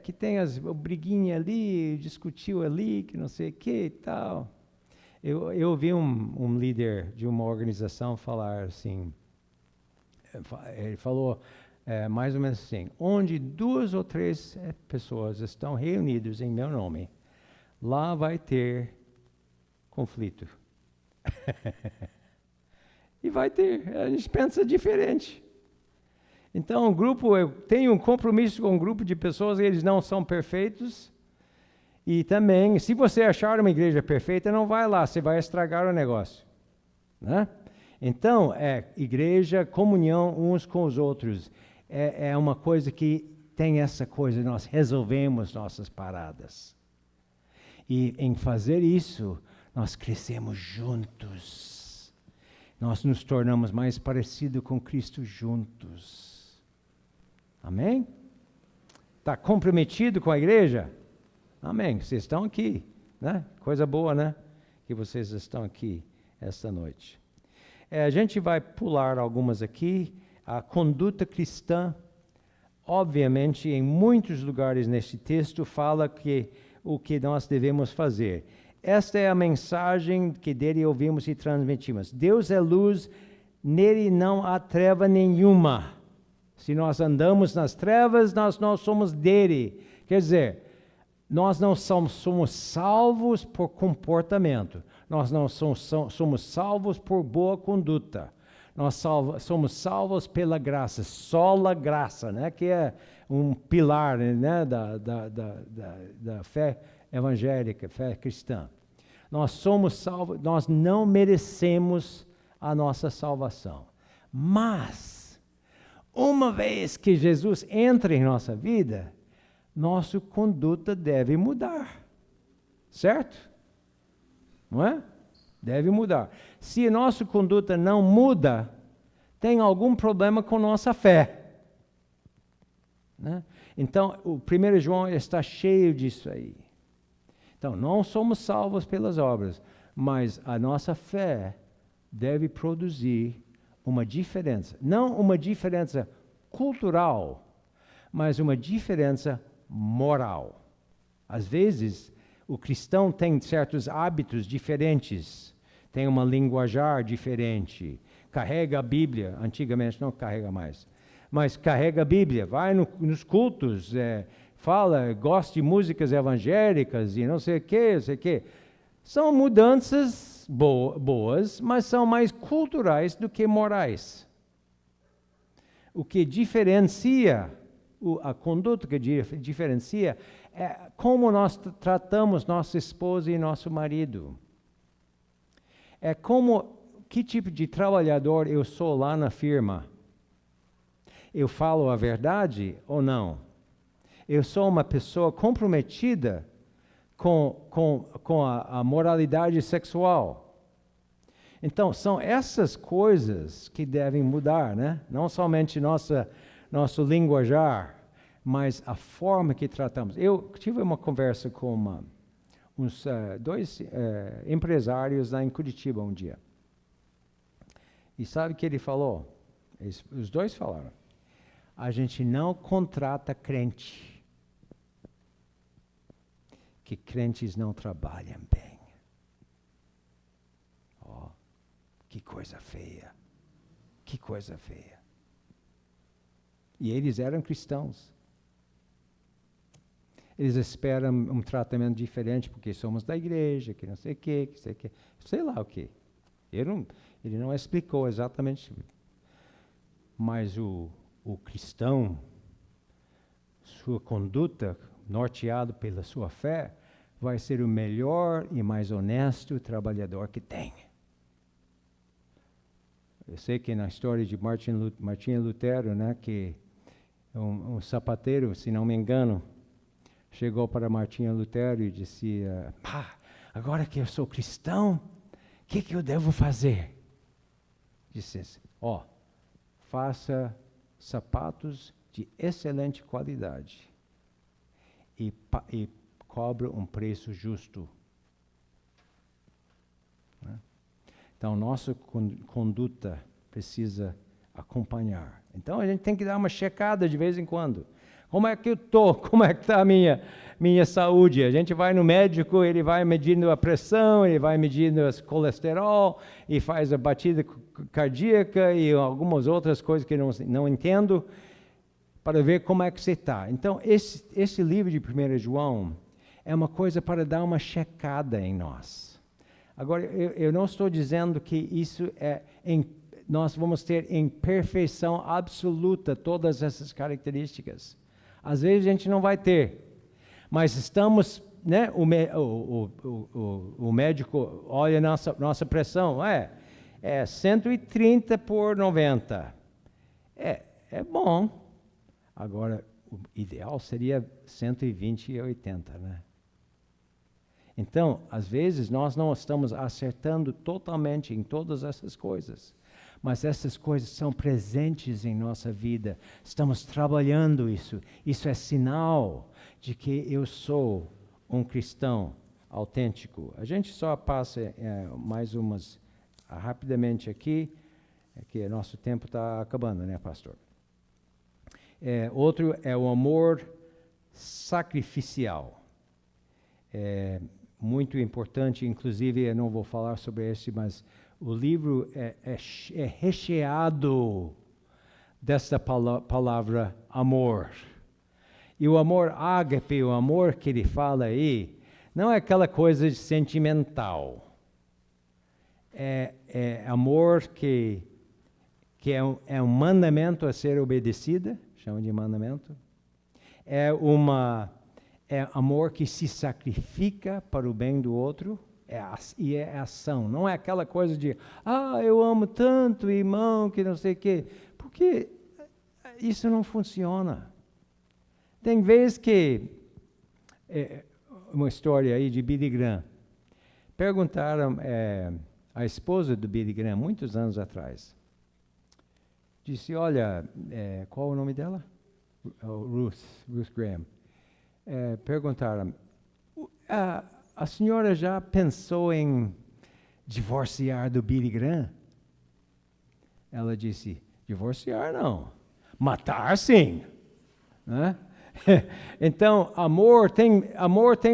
[SPEAKER 2] que tem as briguinhas ali, discutiu ali, que não sei o que e tal. Eu ouvi um líder de uma organização falar assim, ele falou mais ou menos assim, onde 2 ou 3 pessoas estão reunidas em meu nome, lá vai ter conflito. E vai ter, a gente pensa diferente. Então, eu tenho um compromisso com um grupo de pessoas, eles não são perfeitos. E também, se você achar uma igreja perfeita, não vai lá, você vai estragar o negócio. Né? Então, igreja, comunhão uns com os outros. É uma coisa que tem essa coisa, nós resolvemos nossas paradas. E em fazer isso, nós crescemos juntos. Nós nos tornamos mais parecidos com Cristo juntos. Amém? Está comprometido com a igreja? Amém. Vocês estão aqui, né? Coisa boa, né? Que vocês estão aqui esta noite. A gente vai pular algumas aqui. A conduta cristã, obviamente, em muitos lugares neste texto, fala que o que nós devemos fazer. Esta é a mensagem que dele ouvimos e transmitimos. Deus é luz, nele não há treva nenhuma. Se nós andamos nas trevas, nós não somos dele. Quer dizer, nós não somos salvos por comportamento. Nós não somos salvos por boa conduta. Nós somos salvos pela graça, sola graça, né? Que é um pilar, né? da fé evangélica, fé cristã. Nós somos salvos, nós não merecemos a nossa salvação. Mas, uma vez que Jesus entra em nossa vida, nossa conduta deve mudar. Certo? Não é? Deve mudar. Se nossa conduta não muda, tem algum problema com nossa fé. Né? Então, o 1 João está cheio disso aí. Então, não somos salvos pelas obras, mas a nossa fé deve produzir uma diferença. Não uma diferença cultural, mas uma diferença moral. Às vezes, o cristão tem certos hábitos diferentes, tem uma linguajar diferente, carrega a Bíblia, antigamente não carrega mais, mas carrega a Bíblia, vai nos cultos, fala, gosta de músicas evangélicas e não sei o que. São mudanças boas, mas são mais culturais do que morais. O que diferencia, a conduta que diferencia, é como nós tratamos nossa esposa e nosso marido. É que tipo de trabalhador eu sou lá na firma. Eu falo a verdade ou não? Eu sou uma pessoa comprometida com a moralidade sexual. Então, são essas coisas que devem mudar, né? Não somente nosso linguajar, mas a forma que tratamos. Eu tive uma conversa com uns 2 empresários lá em Curitiba um dia. E sabe o que ele falou? Os 2 falaram. A gente não contrata crente. Que crentes não trabalham bem. Oh, que coisa feia. Que coisa feia. E eles eram cristãos. Eles esperam um tratamento diferente porque somos da igreja, que não sei o quê, sei lá o quê. Ele não explicou exatamente. Mas o cristão, sua conduta, norteado pela sua fé, vai ser o melhor e mais honesto trabalhador que tem. Eu sei que na história de Martinho Lutero, né, que um sapateiro, se não me engano, chegou para Martinho Lutero e disse, agora que eu sou cristão, o que eu devo fazer? Disse assim, faça sapatos de excelente qualidade e cobra um preço justo. Né? Então, nossa conduta precisa acompanhar. Então, a gente tem que dar uma checada de vez em quando. Como é que eu estou? Como é que está a minha saúde? A gente vai no médico, ele vai medindo a pressão, ele vai medindo o colesterol, e faz a batida cardíaca e algumas outras coisas que eu não entendo, para ver como é que você está. Então, esse livro de 1 João é uma coisa para dar uma checada em nós. Agora, eu não estou dizendo que isso nós vamos ter em perfeição absoluta todas essas características. Às vezes a gente não vai ter, mas estamos, né? O médico olha nossa pressão, é 130 por 90. É bom. Agora, o ideal seria 120 e 80, né? Então, às vezes, nós não estamos acertando totalmente em todas essas coisas, mas essas coisas são presentes em nossa vida. Estamos trabalhando isso. Isso é sinal de que eu sou um cristão autêntico. A gente só passa mais umas rapidamente aqui, que nosso tempo está acabando, né, pastor? Outro é o amor sacrificial. Muito importante, inclusive, eu não vou falar sobre esse, mas o livro é recheado dessa palavra amor. E o amor ágape, o amor que ele fala aí, não é aquela coisa sentimental. É amor que é um mandamento a ser obedecido, chama de mandamento. É amor que se sacrifica para o bem do outro, e é ação. Não é aquela coisa de, eu amo tanto, irmão, que não sei o quê. Porque isso não funciona. Tem vezes que, uma história aí de Billy Graham, perguntaram a esposa do Billy Graham, muitos anos atrás, disse, olha, qual o nome dela? Ruth Graham. Perguntaram, a senhora já pensou em divorciar do Billy Graham? Ela disse, divorciar não, matar sim. Né? Então, amor tem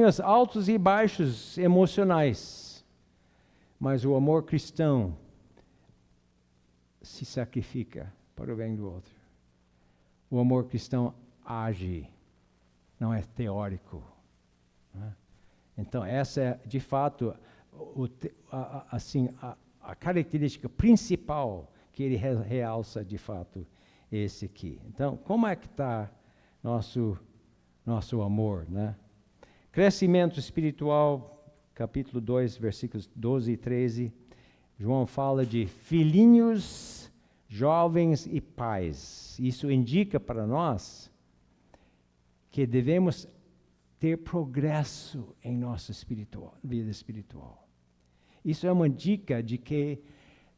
[SPEAKER 2] os altos e baixos emocionais, mas o amor cristão se sacrifica para o bem do outro. O amor cristão age, não é teórico. Né? Então, essa é, de fato, a característica principal que ele realça, de fato, esse aqui. Então, como é que está nosso amor? Né? Crescimento espiritual, capítulo 2, versículos 12 e 13, João fala de filhinhos, jovens e pais. Isso indica para nós que devemos ter progresso em nossa vida espiritual. Isso é uma dica de que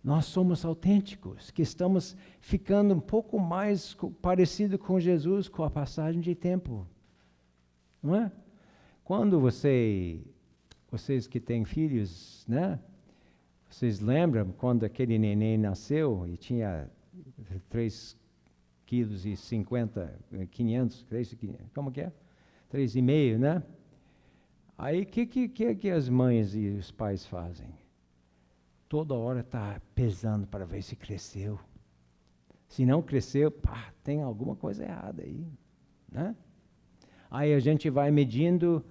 [SPEAKER 2] nós somos autênticos, que estamos ficando um pouco mais parecido com Jesus com a passagem de tempo. Não é? Quando vocês que têm filhos, né? Vocês lembram quando aquele neném nasceu e tinha 3,50 kg, como que é? 3,5, né? Aí, o que as mães e os pais fazem? Toda hora está pesando para ver se cresceu. Se não cresceu, tem alguma coisa errada aí, né? Aí a gente vai medindo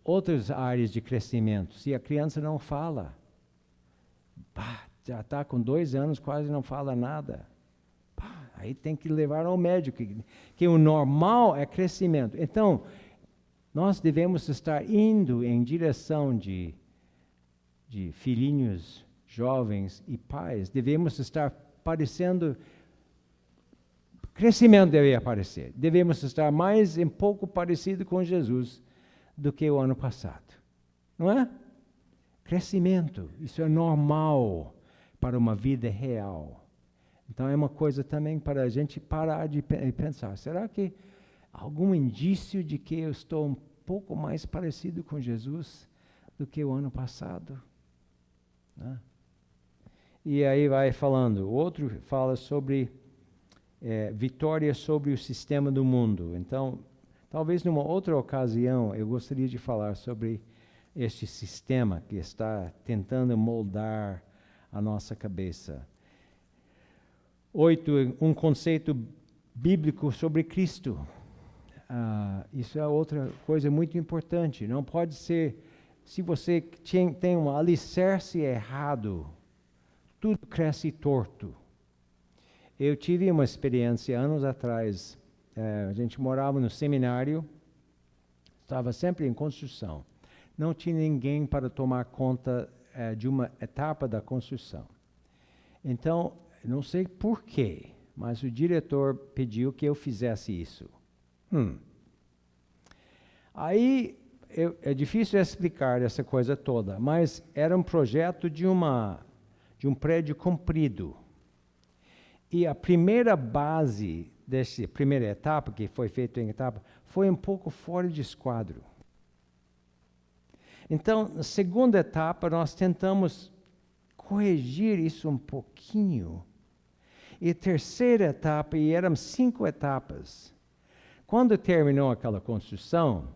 [SPEAKER 2] outras áreas de crescimento. Se a criança não fala, já está com 2 anos, quase não fala nada. Aí tem que levar ao médico, que o normal é crescimento. Então, nós devemos estar indo em direção de filhinhos jovens e pais. Devemos estar parecendo, crescimento deve aparecer. Devemos estar mais um pouco parecido com Jesus do que o ano passado. Não é? Crescimento, isso é normal para uma vida real. Então é uma coisa também para a gente parar de pensar, será que algum indício de que eu estou um pouco mais parecido com Jesus do que o ano passado? Né? E aí vai falando, o outro fala sobre vitória sobre o sistema do mundo. Então, talvez numa outra ocasião eu gostaria de falar sobre este sistema que está tentando moldar a nossa cabeça. 8, um conceito bíblico sobre Cristo. Isso é outra coisa muito importante. Não pode ser, se você tem um alicerce errado, tudo cresce torto. Eu tive uma experiência anos atrás. A gente morava no seminário, estava sempre em construção. Não tinha ninguém para tomar conta de uma etapa da construção. Então, não sei porquê, mas o diretor pediu que eu fizesse isso. Aí, é difícil explicar essa coisa toda, mas era um projeto de um prédio comprido. E a primeira base dessa primeira etapa, que foi feita em etapa, foi um pouco fora de esquadro. Então, na segunda etapa, nós tentamos corrigir isso um pouquinho. E a terceira etapa, e eram 5 etapas. Quando terminou aquela construção,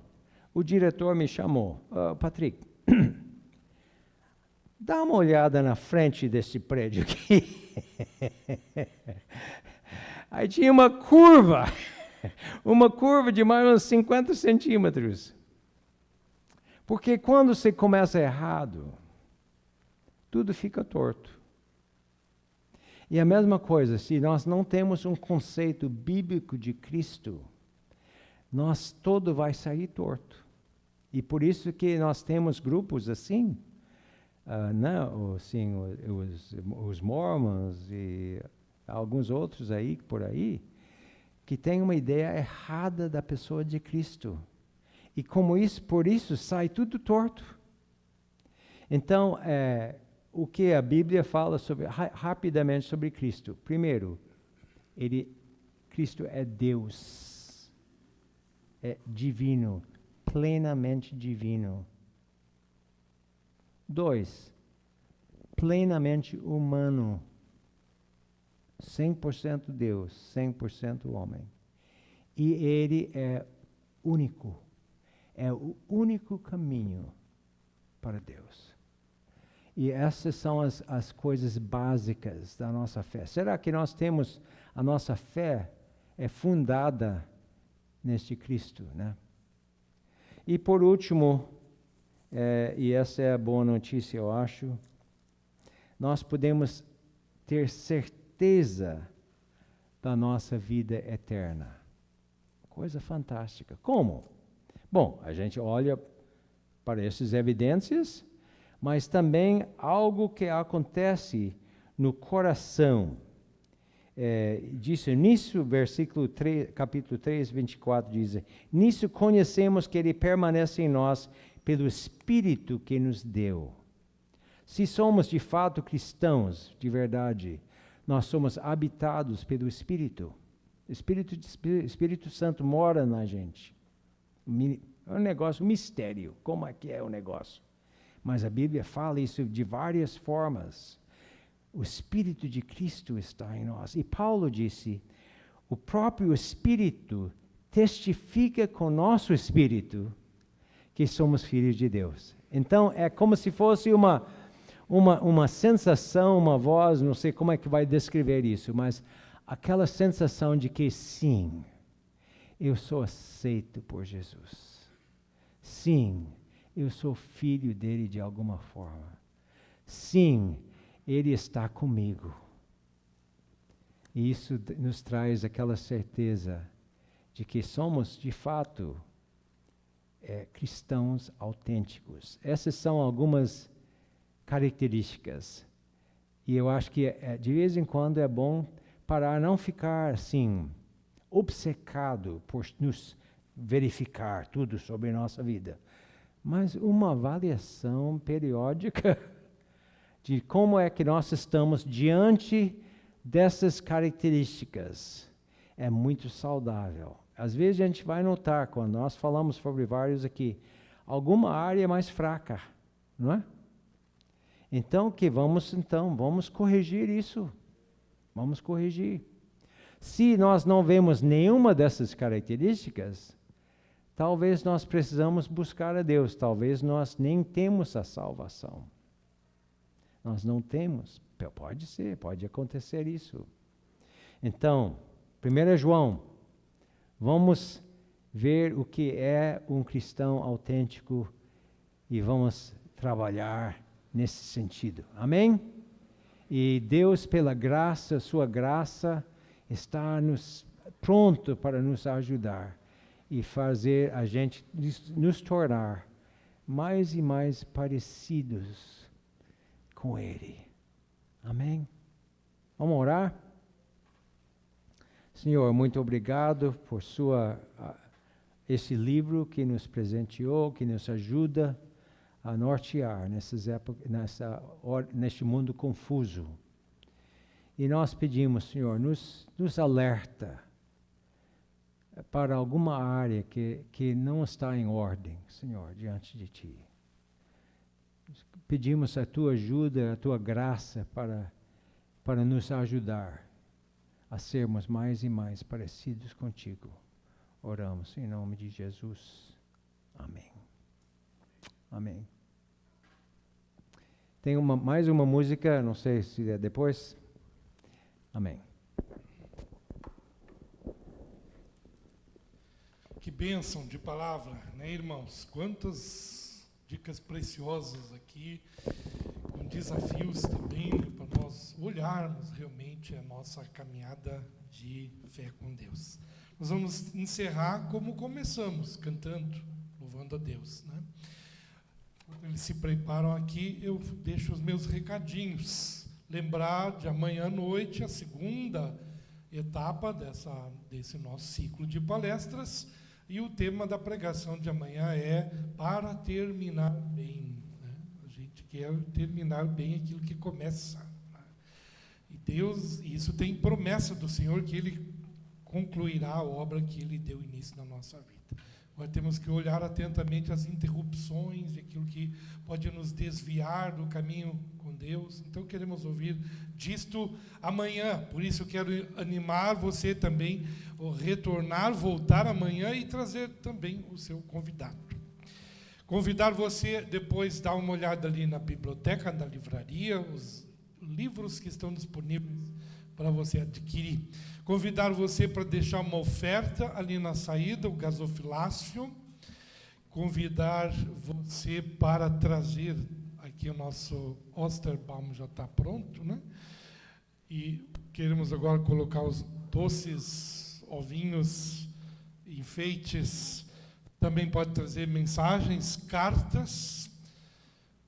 [SPEAKER 2] o diretor me chamou, Patrick, dá uma olhada na frente desse prédio aqui. Aí tinha uma curva de mais uns 50 centímetros. Porque quando você começa errado, tudo fica torto. E a mesma coisa, se nós não temos um conceito bíblico de Cristo, todo vai sair torto. E por isso que nós temos grupos assim, os Mormons e alguns outros aí, por aí, que têm uma ideia errada da pessoa de Cristo. E por isso sai tudo torto. Então, o que a Bíblia fala rapidamente sobre Cristo? Primeiro, Cristo é Deus, é divino, plenamente divino. 2, plenamente humano, 100% Deus, 100% homem. E ele é único. É o único caminho para Deus. E essas são as coisas básicas da nossa fé. Será que a nossa fé é fundada neste Cristo, né? E por último, e essa é a boa notícia, eu acho, nós podemos ter certeza da nossa vida eterna. Coisa fantástica. Como? Bom, a gente olha para essas evidências, mas também algo que acontece no coração. Diz nisso, versículo 3, capítulo 3, 24, diz: nisso conhecemos que ele permanece em nós pelo Espírito que nos deu. Se somos de fato cristãos, de verdade, nós somos habitados pelo Espírito. Espírito Santo mora na gente. É um negócio, um mistério, como é que é o negócio. Mas a Bíblia fala isso de várias formas. O Espírito de Cristo está em nós. E Paulo disse, o próprio Espírito testifica com o nosso Espírito que somos filhos de Deus. Então, é como se fosse uma sensação, uma voz, não sei como é que vai descrever isso, mas aquela sensação de que sim, eu sou aceito por Jesus. Sim, eu sou filho dele de alguma forma. Sim, ele está comigo. E isso nos traz aquela certeza de que somos, de fato, cristãos autênticos. Essas são algumas características. E eu acho que de vez em quando é bom parar, não ficar assim, obcecado por nos verificar tudo sobre a nossa vida, mas uma avaliação periódica de como é que nós estamos diante dessas características. É muito saudável. Às vezes a gente vai notar, quando nós falamos sobre vários aqui, alguma área é mais fraca, não é? Então, vamos corrigir isso. Vamos corrigir. Se nós não vemos nenhuma dessas características, talvez nós precisamos buscar a Deus. Talvez nós nem temos a salvação. Nós não temos. Pode ser, pode acontecer isso. Então, 1 João, vamos ver o que é um cristão autêntico e vamos trabalhar nesse sentido. Amém? E Deus, pela graça, sua graça, está pronto para nos ajudar e fazer a gente nos tornar mais e mais parecidos com Ele. Amém? Vamos orar? Senhor, muito obrigado por esse livro que nos presenteou, que nos ajuda a nortear neste mundo confuso. E nós pedimos, Senhor, nos alerta para alguma área que não está em ordem, Senhor, diante de Ti. Pedimos a Tua ajuda, a Tua graça para nos ajudar a sermos mais e mais parecidos contigo. Oramos em nome de Jesus. Amém. Amém. Tem mais uma música, não sei se é depois. Amém.
[SPEAKER 1] Que bênção de palavra, né, irmãos? Quantas dicas preciosas aqui, com desafios também, para nós olharmos realmente a nossa caminhada de fé com Deus. Nós vamos encerrar como começamos, cantando, louvando a Deus, né? Quando eles se preparam aqui, eu deixo os meus recadinhos. Lembrar de amanhã à noite, a segunda etapa desse nosso ciclo de palestras. E o tema da pregação de amanhã é para terminar bem. Né? A gente quer terminar bem aquilo que começa. Né? E Deus, isso tem promessa do Senhor que Ele concluirá a obra que Ele deu início na nossa vida. Nós temos que olhar atentamente as interrupções, aquilo que pode nos desviar do caminho com Deus. Então, queremos ouvir disto amanhã. Por isso, eu quero animar você também a retornar, voltar amanhã e trazer também o seu convidado. Convidar você, depois, dar uma olhada ali na biblioteca, na livraria, os livros que estão disponíveis para você adquirir. Convidar você para deixar uma oferta ali na saída, o gasofilácio. Convidar você para trazer, aqui o nosso Osterbaum já está pronto, né? E queremos agora colocar os doces, ovinhos, enfeites. Também pode trazer mensagens, cartas.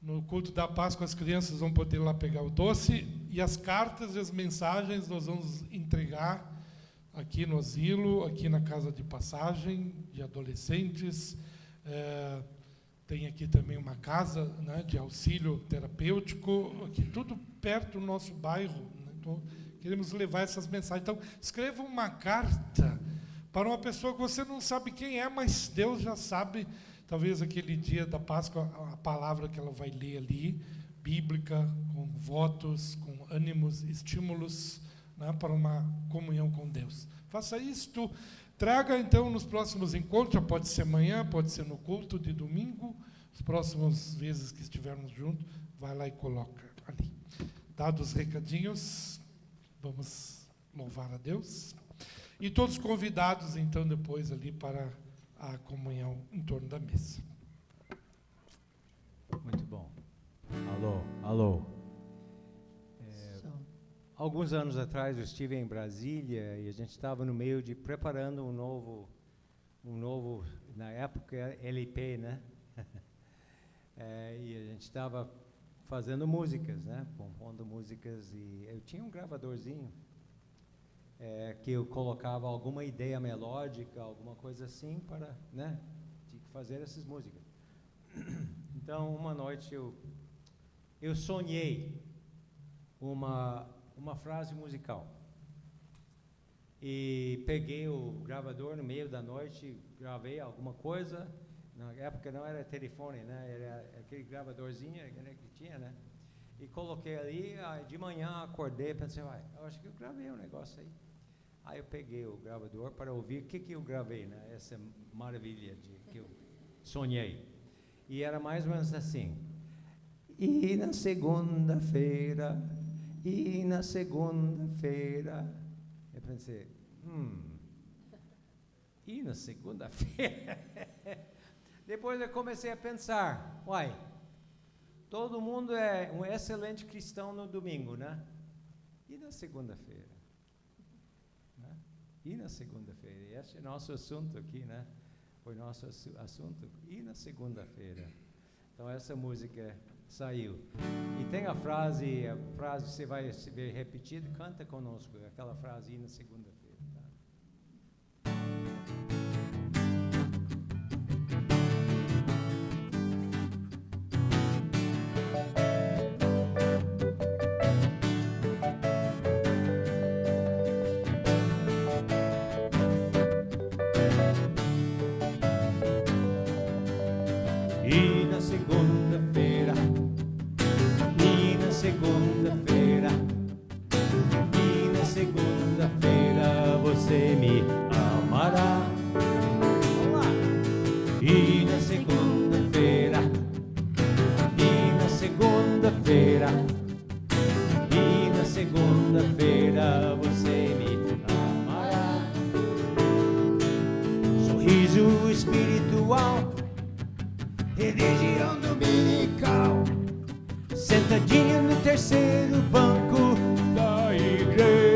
[SPEAKER 1] No culto da Páscoa, as crianças vão poder lá pegar o doce. E as cartas e as mensagens nós vamos entregar aqui no asilo, aqui na casa de passagem de adolescentes. Tem aqui também uma casa, né, de auxílio terapêutico, aqui tudo perto do nosso bairro. Né? Então, queremos levar essas mensagens. Então, escreva uma carta para uma pessoa que você não sabe quem é, mas Deus já sabe. Talvez aquele dia da Páscoa, a palavra que ela vai ler ali, bíblica, com votos, com ânimos, estímulos, né, para uma comunhão com Deus. Faça isto. Traga, então, nos próximos encontros, pode ser amanhã, pode ser no culto de domingo, as próximas vezes que estivermos juntos, vai lá e coloca ali. Dados os recadinhos, vamos louvar a Deus. E todos convidados, então, depois ali para a comunhão em torno da mesa.
[SPEAKER 2] Muito bom. Alô, alô.
[SPEAKER 3] Som.
[SPEAKER 2] Alguns anos atrás eu estive em Brasília e a gente estava no meio de preparando um novo, na época LP, né? E a gente estava fazendo músicas, né? Compondo músicas, e eu tinha um gravadorzinho que eu colocava alguma ideia melódica, alguma coisa assim para, né, de fazer essas músicas. Então, uma noite eu sonhei uma frase musical. E peguei o gravador no meio da noite, gravei alguma coisa. Na época não era telefone, né? Era aquele gravadorzinho que tinha, né? E coloquei ali, de manhã acordei, pensei, eu acho que eu gravei um negócio aí. Aí eu peguei o gravador para ouvir o que eu gravei, né? Essa maravilha que eu sonhei. E era mais ou menos assim. E na segunda-feira, eu pensei, e na segunda-feira? Depois eu comecei a pensar, todo mundo é um excelente cristão no domingo, né? E na segunda-feira? Né? E na segunda-feira? Esse é nosso assunto aqui, né? Foi nosso assunto. E na segunda-feira? Então essa música saiu. E tem a frase você vai se ver repetida, canta conosco, aquela frase, e na segunda-feira. E na segunda-feira, e na segunda-feira, e na segunda-feira você me amará. Vamos lá. E na segunda-feira, e na segunda-feira, e na segunda-feira você me amará. Sorriso espiritual, religião dominical, sentadinho no terceiro banco da igreja.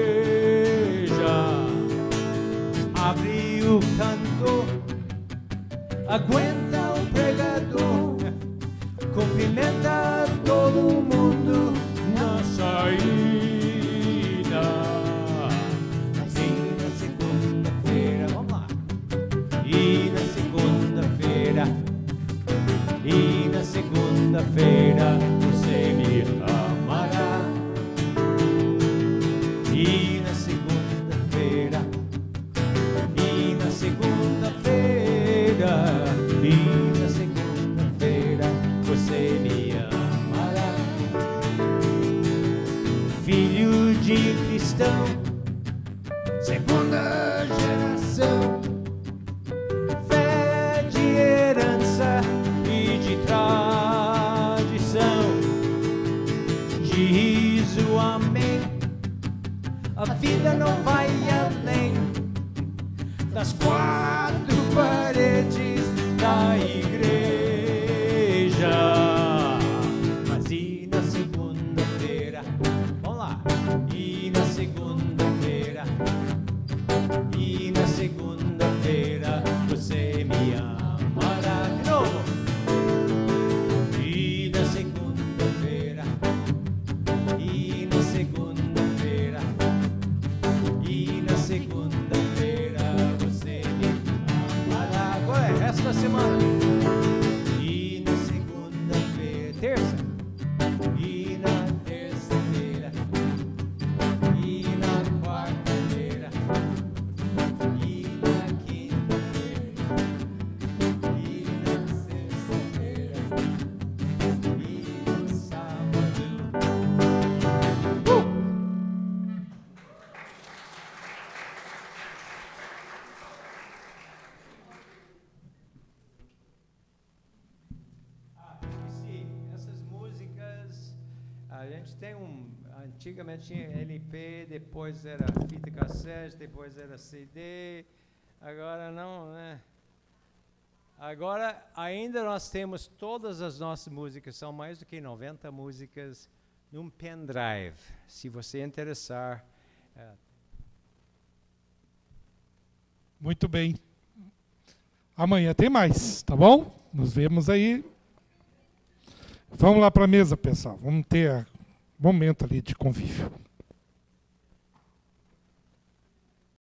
[SPEAKER 2] Abre o cantor, aguenta o pregador, cumprimenta todo mundo na saída. Assim na segunda-feira, vamos lá. E na segunda-feira, e na segunda-feira você me amará. E na segunda-feira, e na segunda-feira, e na segunda-feira você me amará. Filho de cristão, segunda geração, fé de herança e de tradição, diz o amém. A vida não vai além das quatro paredes da igreja. Mas e na segunda-feira, vamos lá. E na segunda-feira, e na segunda-feira você me amará. De novo. E na segunda-feira, e na segunda-feira, e na segunda-feira você me amará. Agora é resto da semana. E na segunda-feira, terça, e na terça-feira, e na quarta-feira, e na quinta-feira, e na sexta-feira, e no sábado. Esqueci. Essas músicas, a gente tem Antigamente tinha LP, depois era fita cassete, depois era CD. Agora não, né? Agora ainda nós temos todas as nossas músicas, são mais do que 90 músicas num pendrive. Se você interessar.
[SPEAKER 1] Muito bem. Amanhã tem mais, tá bom? Nos vemos aí. Vamos lá para a mesa, pessoal. Vamos ter um momento ali de convívio.